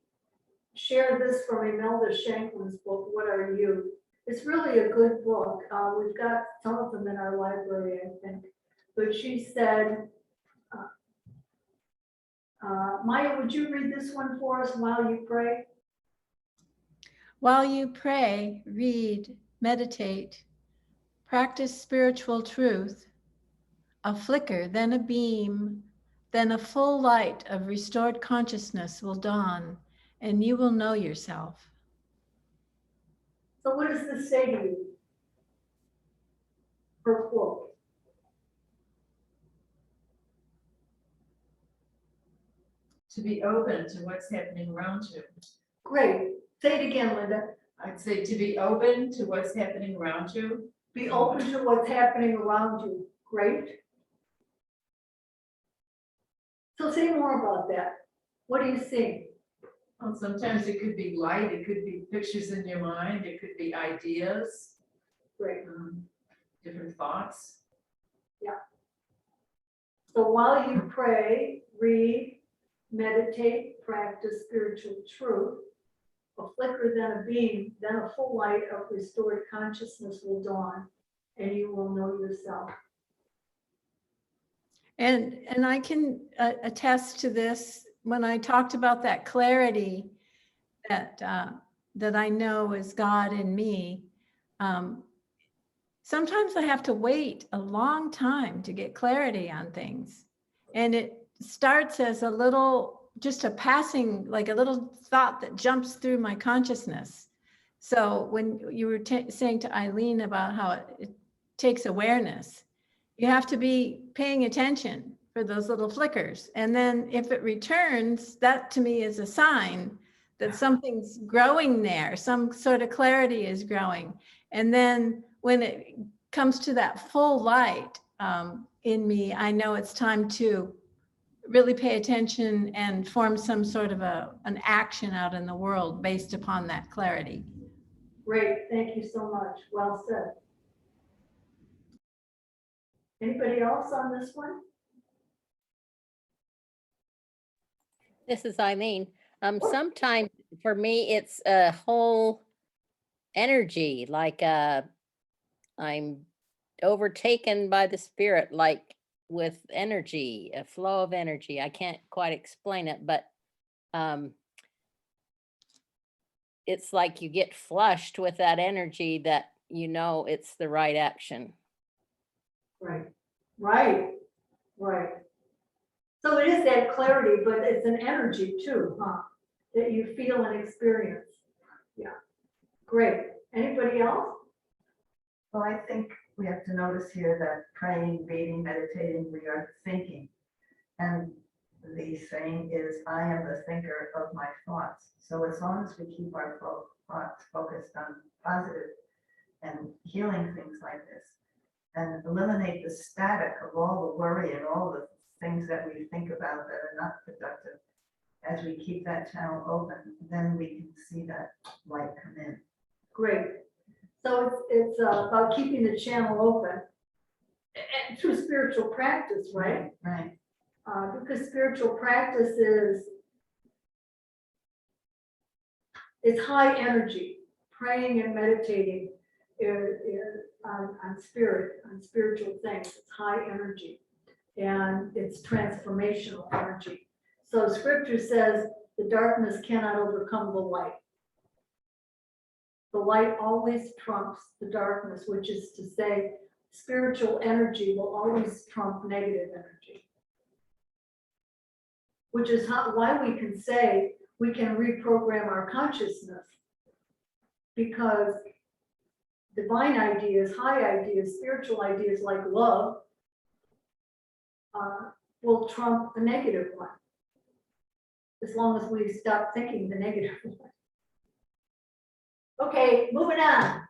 share this from Imelda Shanklin's book, What Are You? It's really a good book. We've got some of them in our library, I think. But she said, Maya, would you read this one for us while you pray? While you pray, read, meditate, practice spiritual truth, a flicker, then a beam, then a full light of restored consciousness will dawn, and you will know yourself. So what does this say to you? Her quote. To be open to what's happening around you. Great. Say it again, Linda. I'd say to be open to what's happening around you. Be open to what's happening around you. Great. So say more about that. What do you see? Well, sometimes it could be light, it could be pictures in your mind, it could be ideas, Great. different thoughts. So while you pray, read, meditate, practice spiritual truth, a flicker, then a beam, then a full light of restored consciousness will dawn, and you will know yourself. And I can attest to this when I talked about that clarity that that I know is God in me. Sometimes I have to wait a long time to get clarity on things, and it starts as a little, just a passing, like a little thought that jumps through my consciousness. So when you were saying to Eileen about how it takes awareness, you have to be paying attention for those little flickers. And then if it returns, that to me is a sign that something's growing there, some sort of clarity is growing. And then when it comes to that full light in me, I know it's time to really pay attention and form some sort of an action out in the world based upon that clarity. Great, thank you so much. Well said. Anybody else on this one? This is Eileen. Sometimes for me, it's a whole energy, like I'm overtaken by the spirit, like with energy, a flow of energy. I can't quite explain it, but it's like you get flushed with that energy that you know it's the right action. Right, right, right. So it is that clarity, but it's an energy too, huh? That you feel and experience. Yeah, great. Anybody else? Well, I think we have to notice here that praying, reading, meditating, we are thinking. And the saying is, I am the thinker of my thoughts. So as long as we keep our thoughts focused on positive and healing things like this, and eliminate the static of all the worry and all the things that we think about that are not productive, as we keep that channel open, then we can see that light come in. Great. So it's about keeping the channel open and through spiritual practice, right? Right. Because spiritual practice is high energy. Praying and meditating is on spirit, on spiritual things. It's high energy and it's transformational energy. So scripture says the darkness cannot overcome the light. The light always trumps the darkness, which is to say spiritual energy will always trump negative energy. Which is why we can say we can reprogram our consciousness, because divine ideas, high ideas, spiritual ideas like love will trump a negative one. As long as we stop thinking the negative one. Okay, moving on.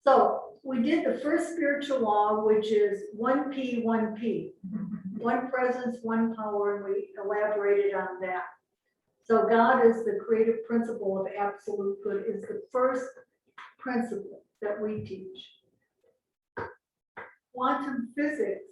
So we did the first spiritual law, which is 1P, 1P. One presence, one power, and we elaborated on that. So God is the creative principle of absolute good, is the first principle that we teach. Quantum physics.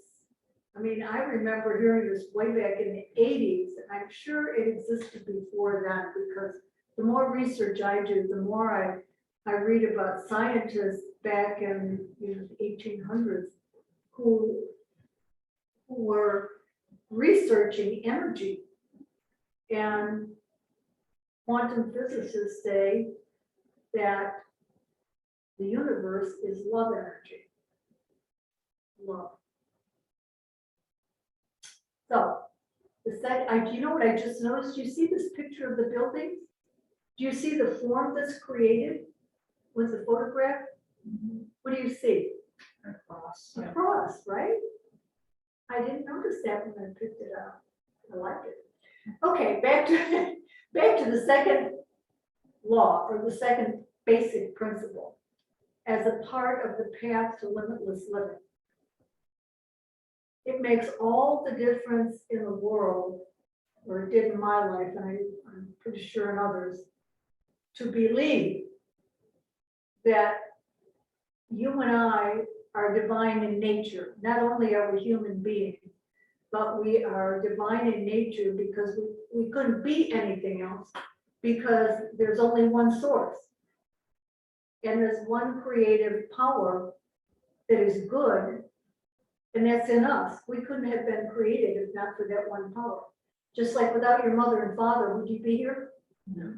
I mean, I remember hearing this way back in the 80s, and I'm sure it existed before then, because the more research I do, the more I read about scientists back in the 1800s who were researching energy. And quantum physicists say that the universe is love energy. Love. So, do you know what I just noticed? Do you see this picture of the buildings? Do you see the form that's created with the photograph? What do you see? A cross. A cross, right? I didn't notice that when I picked it up. I liked it. Okay, back to the second law, or the second basic principle, as a part of the path to limitless living. It makes all the difference in the world, or it did in my life, and I'm pretty sure in others, to believe that you and I are divine in nature. Not only are we human beings, but we are divine in nature because we couldn't be anything else, because there's only one source. And there's one creative power that is good, and that's in us. We couldn't have been created if not for that one power. Just like without your mother and father, would you be here? No.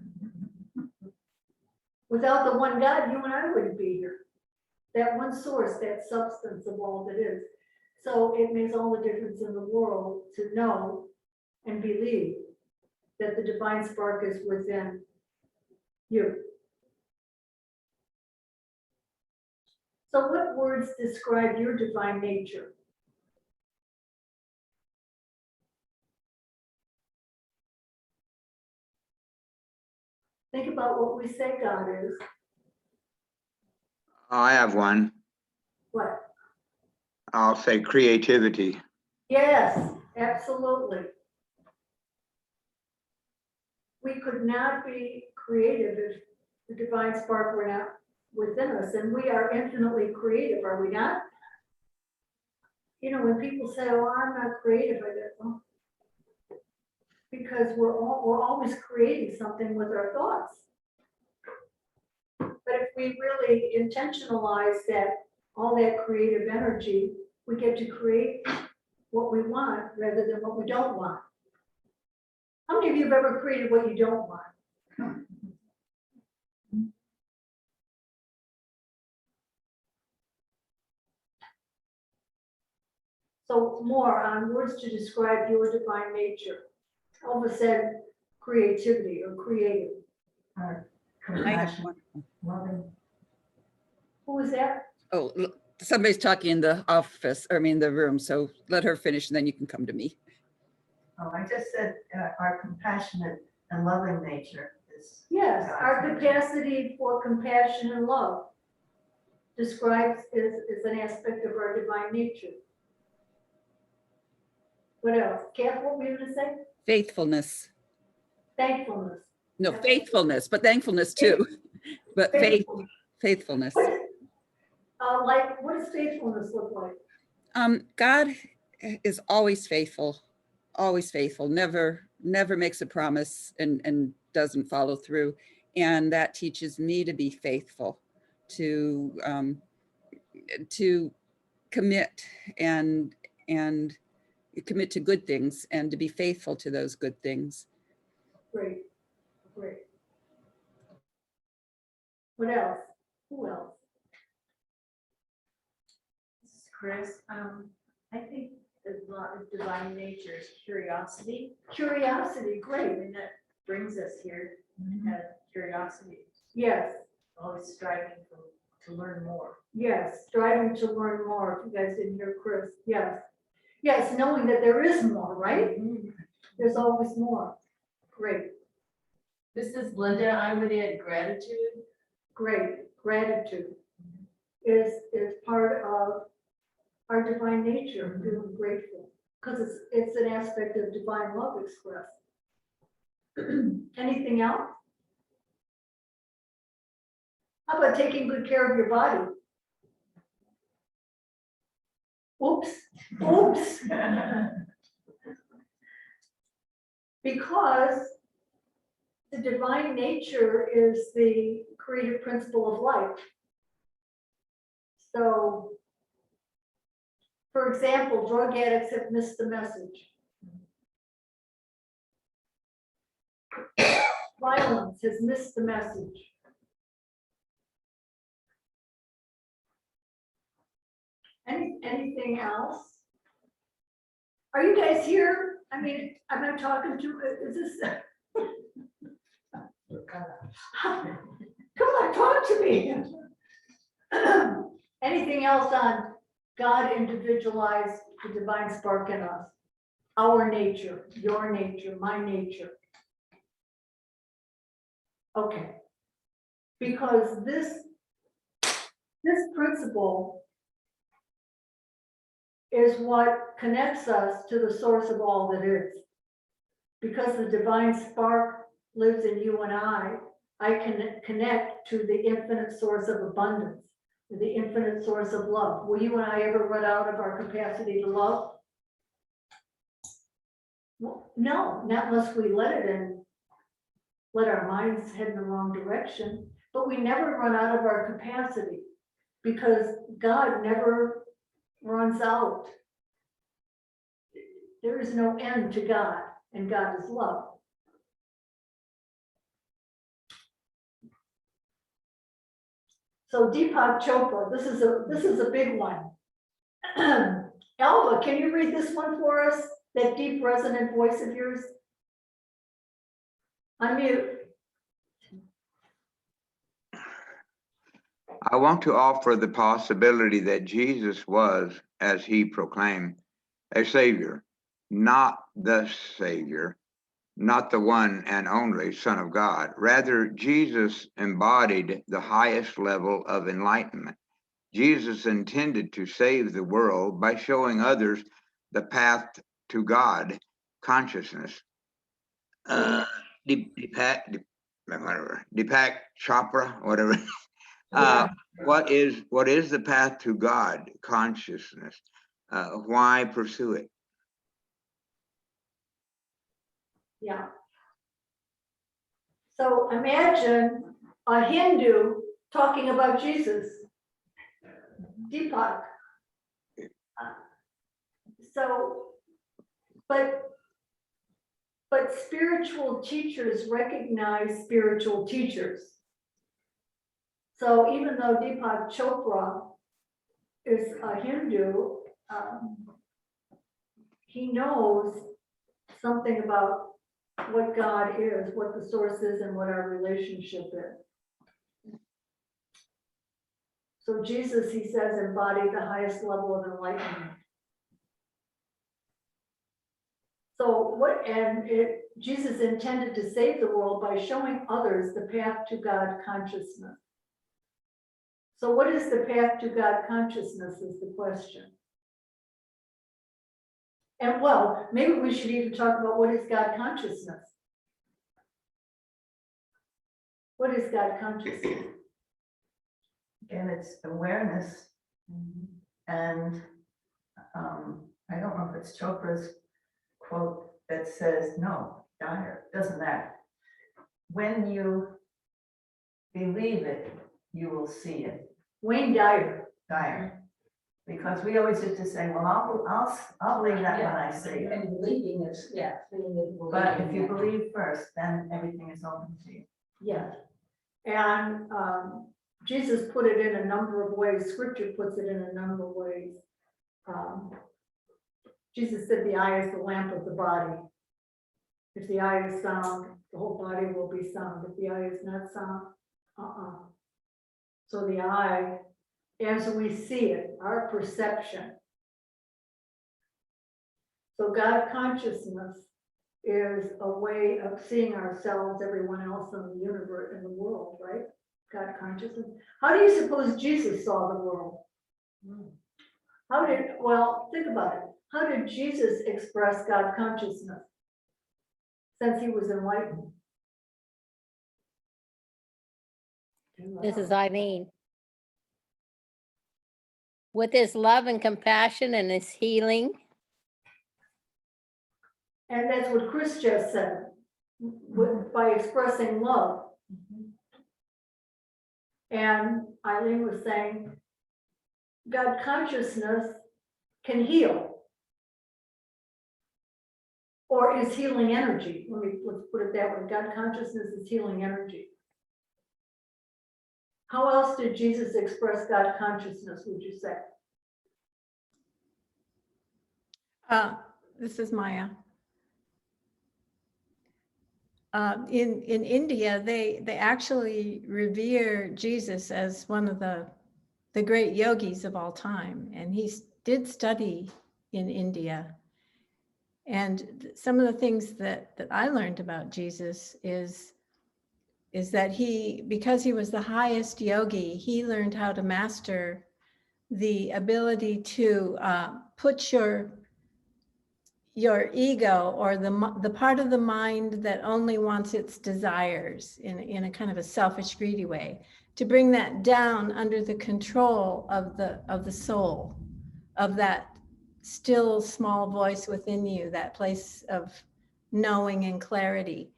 Without the one God, you and I wouldn't be here. That one source, that substance of all that is. So it makes all the difference in the world to know and believe that the divine spark is within you. So what words describe your divine nature? Think about what we say God is. I have one. What? I'll say creativity. Yes, absolutely. We could not be creative if the divine spark were not within us, and we are infinitely creative, are we not? You know, when people say, "Oh, I'm not creative," I go, "Oh," because we're always creating something with our thoughts. But if we really intentionalize that, all that creative energy, we get to create what we want rather than what we don't want. How many of you have ever created what you don't want? So more on words to describe your divine nature. Elva said creativity or creative. Compassion, loving. Who was that? Oh, somebody's talking in the office, or I mean, the room, so let her finish and then you can come to me. Oh, I just said our compassionate and loving nature is. Yes, God's our nature. capacity for compassion and love describes is an aspect of our divine nature. What else? Kath, what were you gonna say? Faithfulness. Thankfulness. No, faithfulness, but thankfulness too. But faithfulness. Like, what does faithfulness look like? God is always faithful, never makes a promise and doesn't follow through. And that teaches me to be faithful, to commit and commit to good things and to be faithful to those good things. Great, great. What else? Who else? This is Chris. I think a lot of divine nature is curiosity. Curiosity, great. And that brings us here, curiosity, Yes, always striving to learn more. yes, striving to learn more. If you guys didn't hear Chris, yes. Yes, knowing that there is more, right? There's always more. Great, This is Linda. I would add gratitude. great. Gratitude is part of our divine nature, feeling grateful, because it's an aspect of divine love expressed. Anything else? How about taking good care of your body? Oops, oops. Because the divine nature is the creative principle of life. So, for example, drug addicts have missed the message. Violence has missed the message. Anything else? Are you guys here? I mean, am I talking to, is this? Come on, talk to me. Anything else on God individualized the divine spark in us? Our nature, your nature, my nature. Okay. Because this principle is what connects us to the source of all that is. Because the divine spark lives in you and I can connect to the infinite source of abundance, the infinite source of love. Will you and I ever run out of our capacity to love? Well, no, not unless we let it in, let our minds head in the wrong direction. But we never run out of our capacity because God never runs out. There is no end to God, and God is love. So Deepak Chopra, this is a big one. Alva, can you read this one for us? That deep resonant voice of yours? Unmute. I want to offer the possibility that Jesus was, as he proclaimed, a savior, not the savior, not the one and only Son of God. Rather, Jesus embodied the highest level of enlightenment. Jesus intended to save the world by showing others the path to God consciousness. Deepak Chopra, whatever. What is the path to God consciousness? Why pursue it? Yeah. So imagine a Hindu talking about Jesus. Deepak. But spiritual teachers recognize spiritual teachers. So even though Deepak Chopra is a Hindu, he knows something about what God is, what the source is, and what our relationship is. So Jesus, he says, embodied the highest level of enlightenment. So Jesus intended to save the world by showing others the path to God consciousness. So what is the path to God consciousness is the question. And well, maybe we should even talk about what is God consciousness. What is God consciousness? Again, it's awareness. And I don't know if it's Chopra's quote that says, no, Dyer, doesn't matter. When you believe it, you will see it. Wayne Dyer. Dyer. Because we always used to say, well, I'll believe that when I see it. And believing is, yeah. But if you believe first, then everything is open to you. Yes. And Jesus put it in a number of ways. Scripture puts it in a number of ways. Jesus said the eye is the lamp of the body. If the eye is sound, the whole body will be sound. If the eye is not sound, So the eye, as we see it, our perception So God consciousness is a way of seeing ourselves, everyone else in the universe, in the world, right? God consciousness. How do you suppose Jesus saw the world? Well, think about it. How did Jesus express God consciousness since he was enlightened? This is Eileen. With his love and compassion and his healing. And that's what Chris just said, by expressing love. And Eileen was saying, God consciousness can heal. Or is healing energy. Let's put it that way. God consciousness is healing energy. How else did Jesus express God consciousness, would you say? This is Maya. In India, they actually revere Jesus as one of the great yogis of all time, and he did study in India. And some of the things that I learned about Jesus is that because he was the highest yogi, he learned how to master the ability to put your ego, or the part of the mind that only wants its desires in a kind of a selfish, greedy way, to bring that down under the control of the soul, of that still small voice within you, that place of knowing and clarity.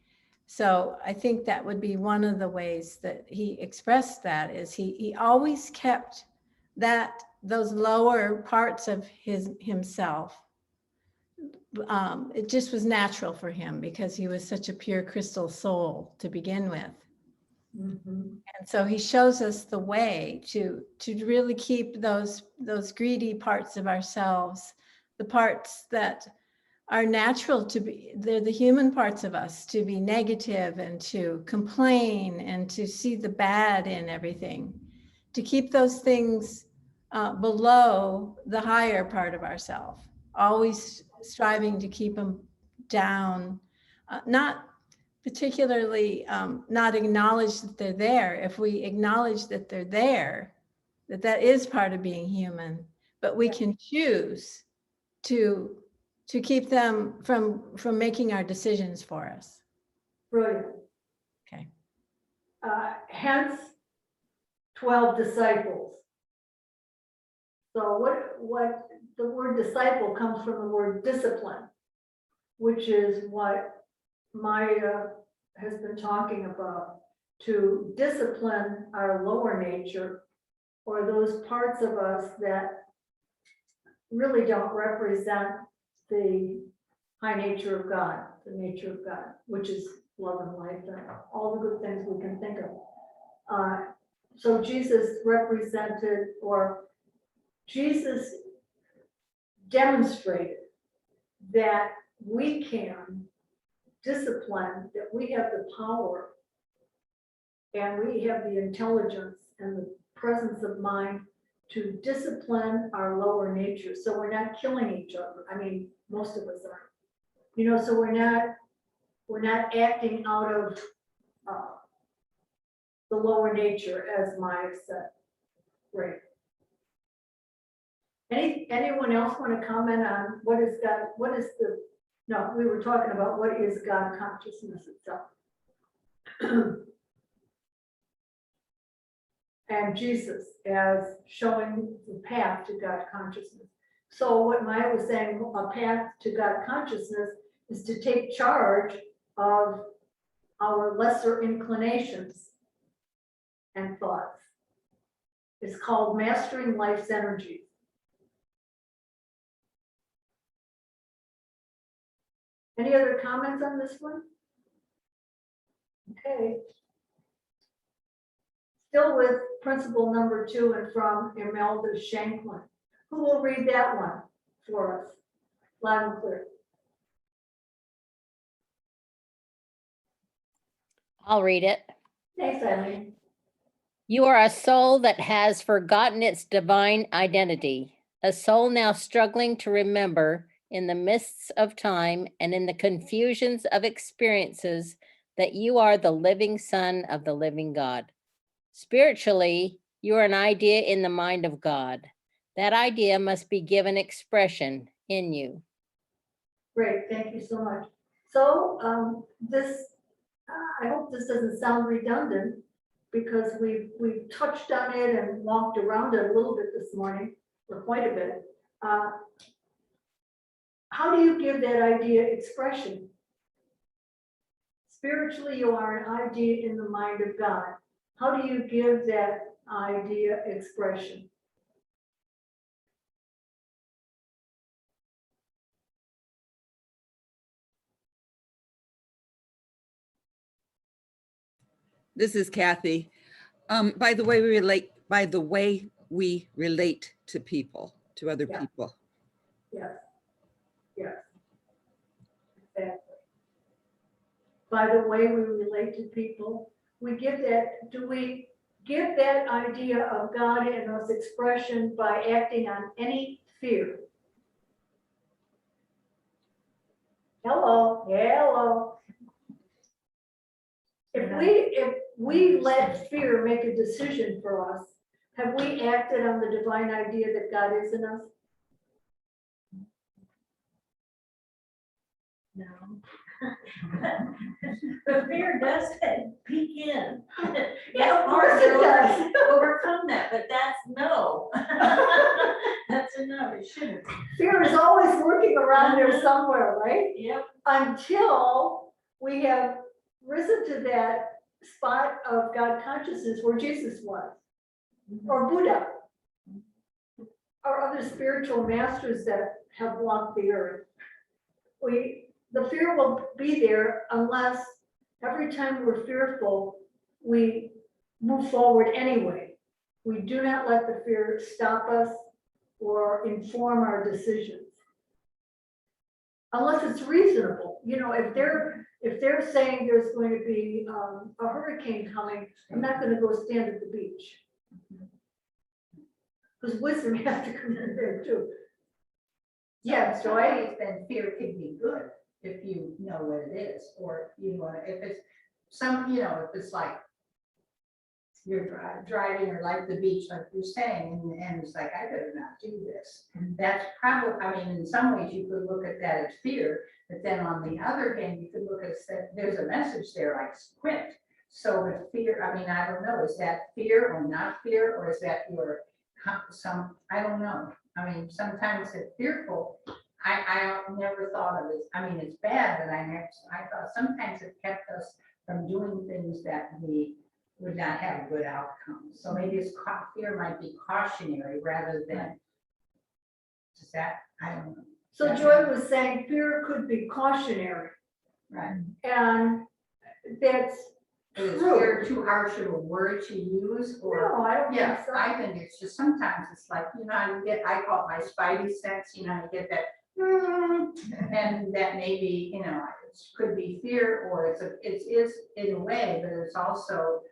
So I think that would be one of the ways that he expressed that, is he always kept those lower parts of himself. It just was natural for him because he was such a pure crystal soul to begin with. And so he shows us the way to really keep those greedy parts of ourselves, the parts that are natural to be, they're the human parts of us, to be negative and to complain and to see the bad in everything, to keep those things below the higher part of ourselves, always striving to keep them down, not particularly not acknowledge that they're there. If we acknowledge that they're there, that is part of being human, but we can choose to keep them from making our decisions for us. Brilliant. Okay. Hence 12 disciples. So what the word disciple comes from the word discipline, which is what Maya has been talking about, to discipline our lower nature, or those parts of us that really don't represent the high nature of God, the nature of God, which is love and life and all the good things we can think of. So Jesus represented, or Jesus demonstrated that we can discipline, that we have the power and we have the intelligence and the presence of mind to discipline our lower nature. So we're not killing each other. I mean, most of us aren't. So we're not acting out of the lower nature, as Maya said. Right. Anyone else want to comment on what is God? No, we were talking about what is God consciousness itself. And Jesus as showing the path to God consciousness. So what Maya was saying, a path to God consciousness is to take charge of our lesser inclinations and thoughts. It's called mastering life's energies. Any other comments on this one? Okay. Still with principle number 2 and from Imelda Shanklin. Who will read that one for us? Loud and clear. I'll read it. Thanks, Eileen. You are a soul that has forgotten its divine identity, a soul now struggling to remember in the mists of time and in the confusions of experiences that you are the living Son of the living God. Spiritually, you are an idea in the mind of God. That idea must be given expression in you. Great, thank you so much. So I hope this doesn't sound redundant, because we've touched on it and walked around it a little bit this morning, or quite a bit. How do you give that idea expression? Spiritually, you are an idea in the mind of God. How do you give that idea expression? This is Kathy. By the way we relate to people, to other Yeah. people. Yes, yes. Exactly. By the way we relate to people, we give that, do we give that idea of God in us expression by acting on any fear? Hello, hello. If we let fear make a decision for us, have we acted on the divine idea that God is in us? No. The fear does peek in. Yeah, of course it does. Overcome that, but that's no. That's a no, it shouldn't. Fear is always working around there somewhere, right? Yep. Until we have risen to that spot of God consciousness where Jesus was, or Buddha, or other spiritual masters that have walked the earth. The fear will be there unless every time we're fearful, we move forward anyway. We do not let the fear stop us or inform our decisions. Unless it's reasonable. You know, if they're saying there's going to be a hurricane coming, I'm not going to go stand at the beach. Because wisdom has to come in there too. Yeah, So Joy? always then fear can be good if you know what it is, or you want to, if it's if it's like you're driving or like the beach, like you're saying, and it's like, I better not do this. That's probably, I mean, in some ways you could look at that as fear, but then on the other hand, you could look at it, there's a message there like squint. So the fear, I mean, I don't know, is that fear or not fear, or is that your I don't know. I mean, sometimes it's fearful. I never thought of it. I mean, it's bad, but I thought sometimes it kept us from doing things that we would not have a good outcome. So maybe fear might be cautionary rather than, is that, I don't know. So Joy was saying fear could be cautionary. Right. And that's Is true. fear too harsh of a word to use, or? No, I don't think Yeah, so. I think it's just sometimes it's like, I call it my spidey sense, you get that, and that maybe, it could be fear, or it is in a way, but it's also,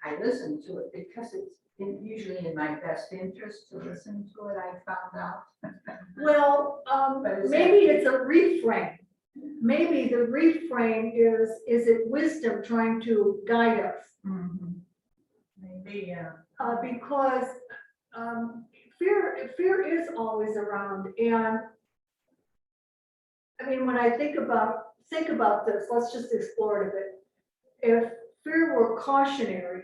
I listen to it because it's usually in my best interest to listen to it, I found out. Well, But is maybe it's a reframe. Maybe the reframe is it wisdom trying to guide us? Maybe, yeah. Because fear is always around, and I mean, when I think about this, let's just explore it a bit. If fear were cautionary,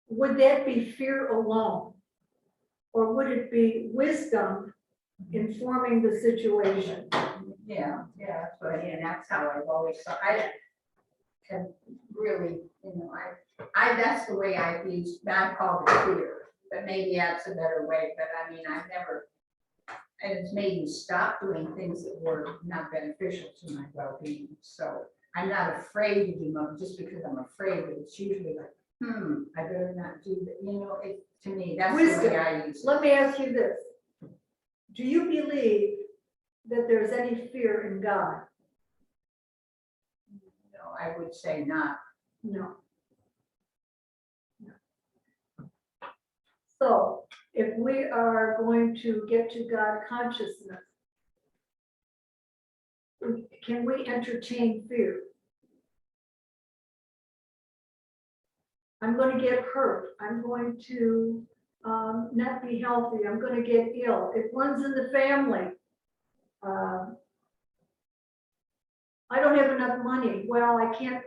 would that be fear alone? Or would it be wisdom informing the situation? Yeah, that's what that's how I've always thought. I can really, that's the way I've used, I call it fear, but maybe that's a better way, but I mean, I've never, and it's made me stop doing things that were not beneficial to my well-being. So I'm not afraid to do them just because I'm afraid, but it's usually like, I better not do that. To me, that's the way I use it. Let me ask you this. Do you believe that there's any fear in God? No, I would say not. No. So if we are going to get to God consciousness, can we entertain fear? I'm going to get hurt. I'm going to not be healthy. I'm going to get ill. It runs in the family. I don't have enough money. Well, I can't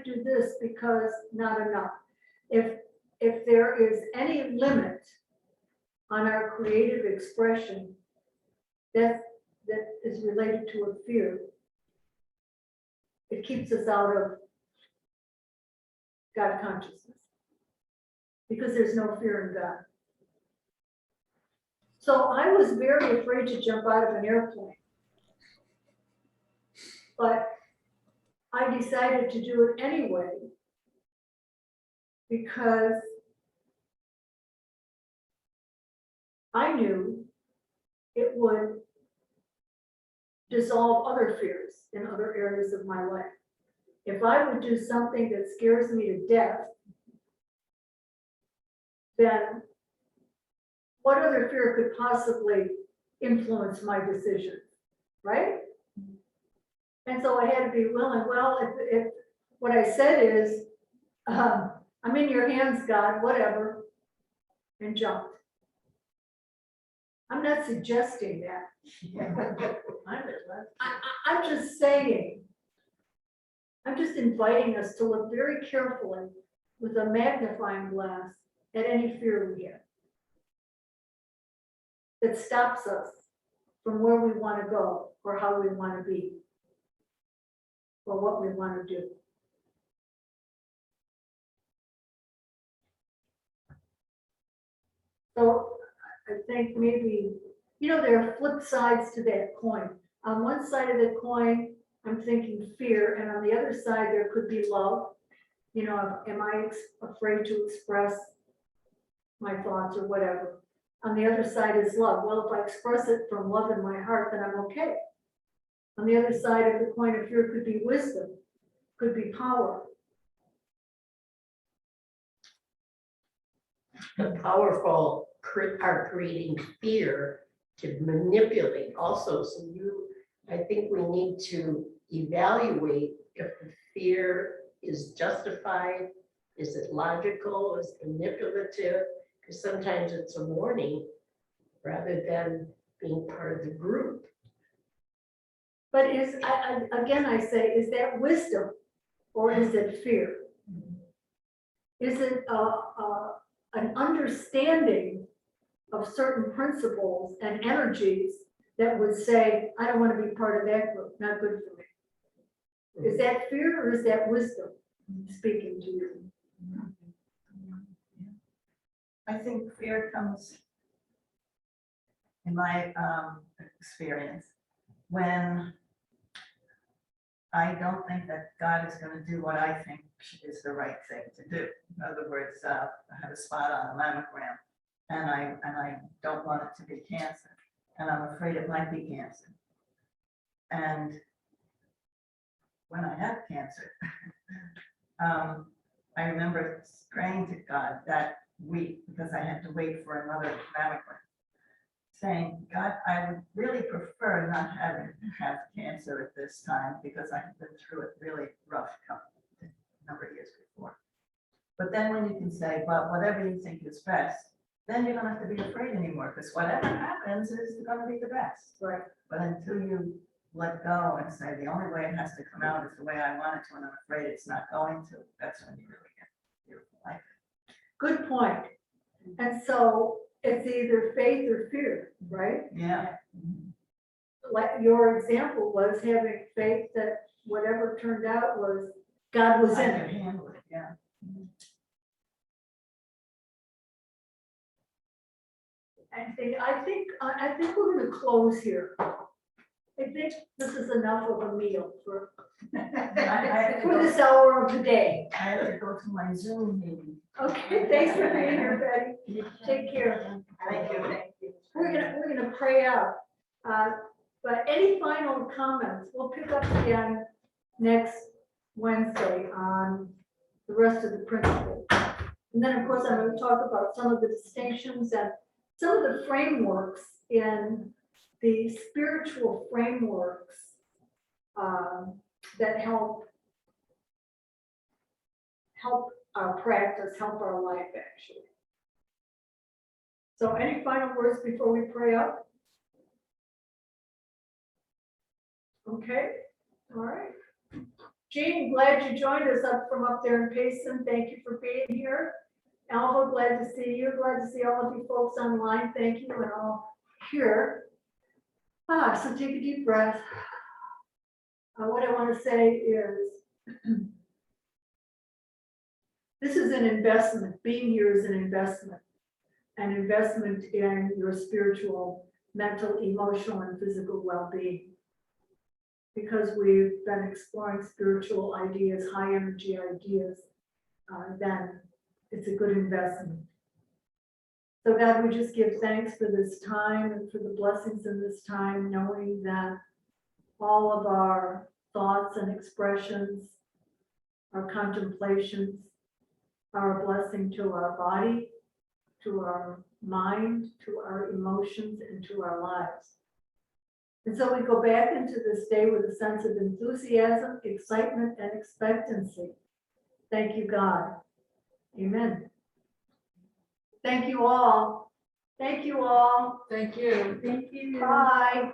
do this because not enough. If there is any limit on our creative expression that is related to a fear, it keeps us out of God consciousness because there's no fear in God. So I was very afraid to jump out of an airplane, but I decided to do it anyway because I knew it would dissolve other fears in other areas of my life. If I would do something that scares me to death, then what other fear could possibly influence my decision, right? And so I had to be willing. Well, if what I said is, I'm in your hands, God, whatever, and jumped. I'm not suggesting that. I'm just saying, I'm just inviting us to look very carefully with a magnifying glass at any fear we have that stops us from where we want to go or how we want to be or what we want to do. So I think maybe, there are flip sides to that coin. On one side of the coin, I'm thinking fear, and on the other side, there could be love. Am I afraid to express my thoughts or whatever? On the other side is love. Well, if I express it from love in my heart, then I'm okay. On the other side of the coin of fear could be wisdom, could be power. The powerful are creating fear to manipulate also. So I think we need to evaluate if the fear is justified, is it logical, is it manipulative? Because sometimes it's a warning rather than being part of the group. But again, I say, is that wisdom or is it fear? Is it an understanding of certain principles and energies that would say, I don't want to be part of that group, not good for me? Is that fear or is that wisdom speaking to you? I think fear comes, in my experience, when I don't think that God is going to do what I think is the right thing to do. In other words, I have a spot on a mammogram, and I don't want it to be cancer, and I'm afraid it might be cancer. And when I had cancer, I remember praying to God that week because I had to wait for another mammogram, saying, God, I would really prefer not having to have cancer at this time because I've been through it really rough a number of years before. But then when you can say, well, whatever you think is best, then you don't have to be afraid anymore because whatever happens is going to be the best. Right. But until you let go and say the only way it has to come out is the way I want it to, and I'm afraid it's not going to, that's when you really get beautiful life. Good point. And so it's either faith or fear, right? Yeah. Like your example was having faith that whatever turned out was, God was I in can it. handle it, yeah. I think we're going to close here. I think this is enough of a meal for I this hour of the day. have to go to my Zoom meeting. Okay, thanks for being here, Betty. Take care. Thank you. We're gonna pray out. But any final comments? We'll pick up again next Wednesday on the rest of the principles. And then, of course, I'm going to talk about some of the distinctions and some of the frameworks in the spiritual frameworks that help our practice, help our life actually. So any final words before we pray up? Okay, all right. Jean, glad you joined us from up there in Payson. Thank you for being here. Alva, glad to see you. Glad to see all of you folks online. Thank you, and all here. So take a deep breath. What I want to say is, this is an investment. Being here is an investment in your spiritual, mental, emotional, and physical well-being. Because we've been exploring spiritual ideas, high energy ideas, then it's a good investment. So God, we just give thanks for this time and for the blessings in this time, knowing that all of our thoughts and expressions, our contemplations are a blessing to our body, to our mind, to our emotions, and to our lives. And so we go back into this day with a sense of enthusiasm, excitement, and expectancy. Thank you, God. Amen. Thank you all. Thank you all. Thank you. Bye.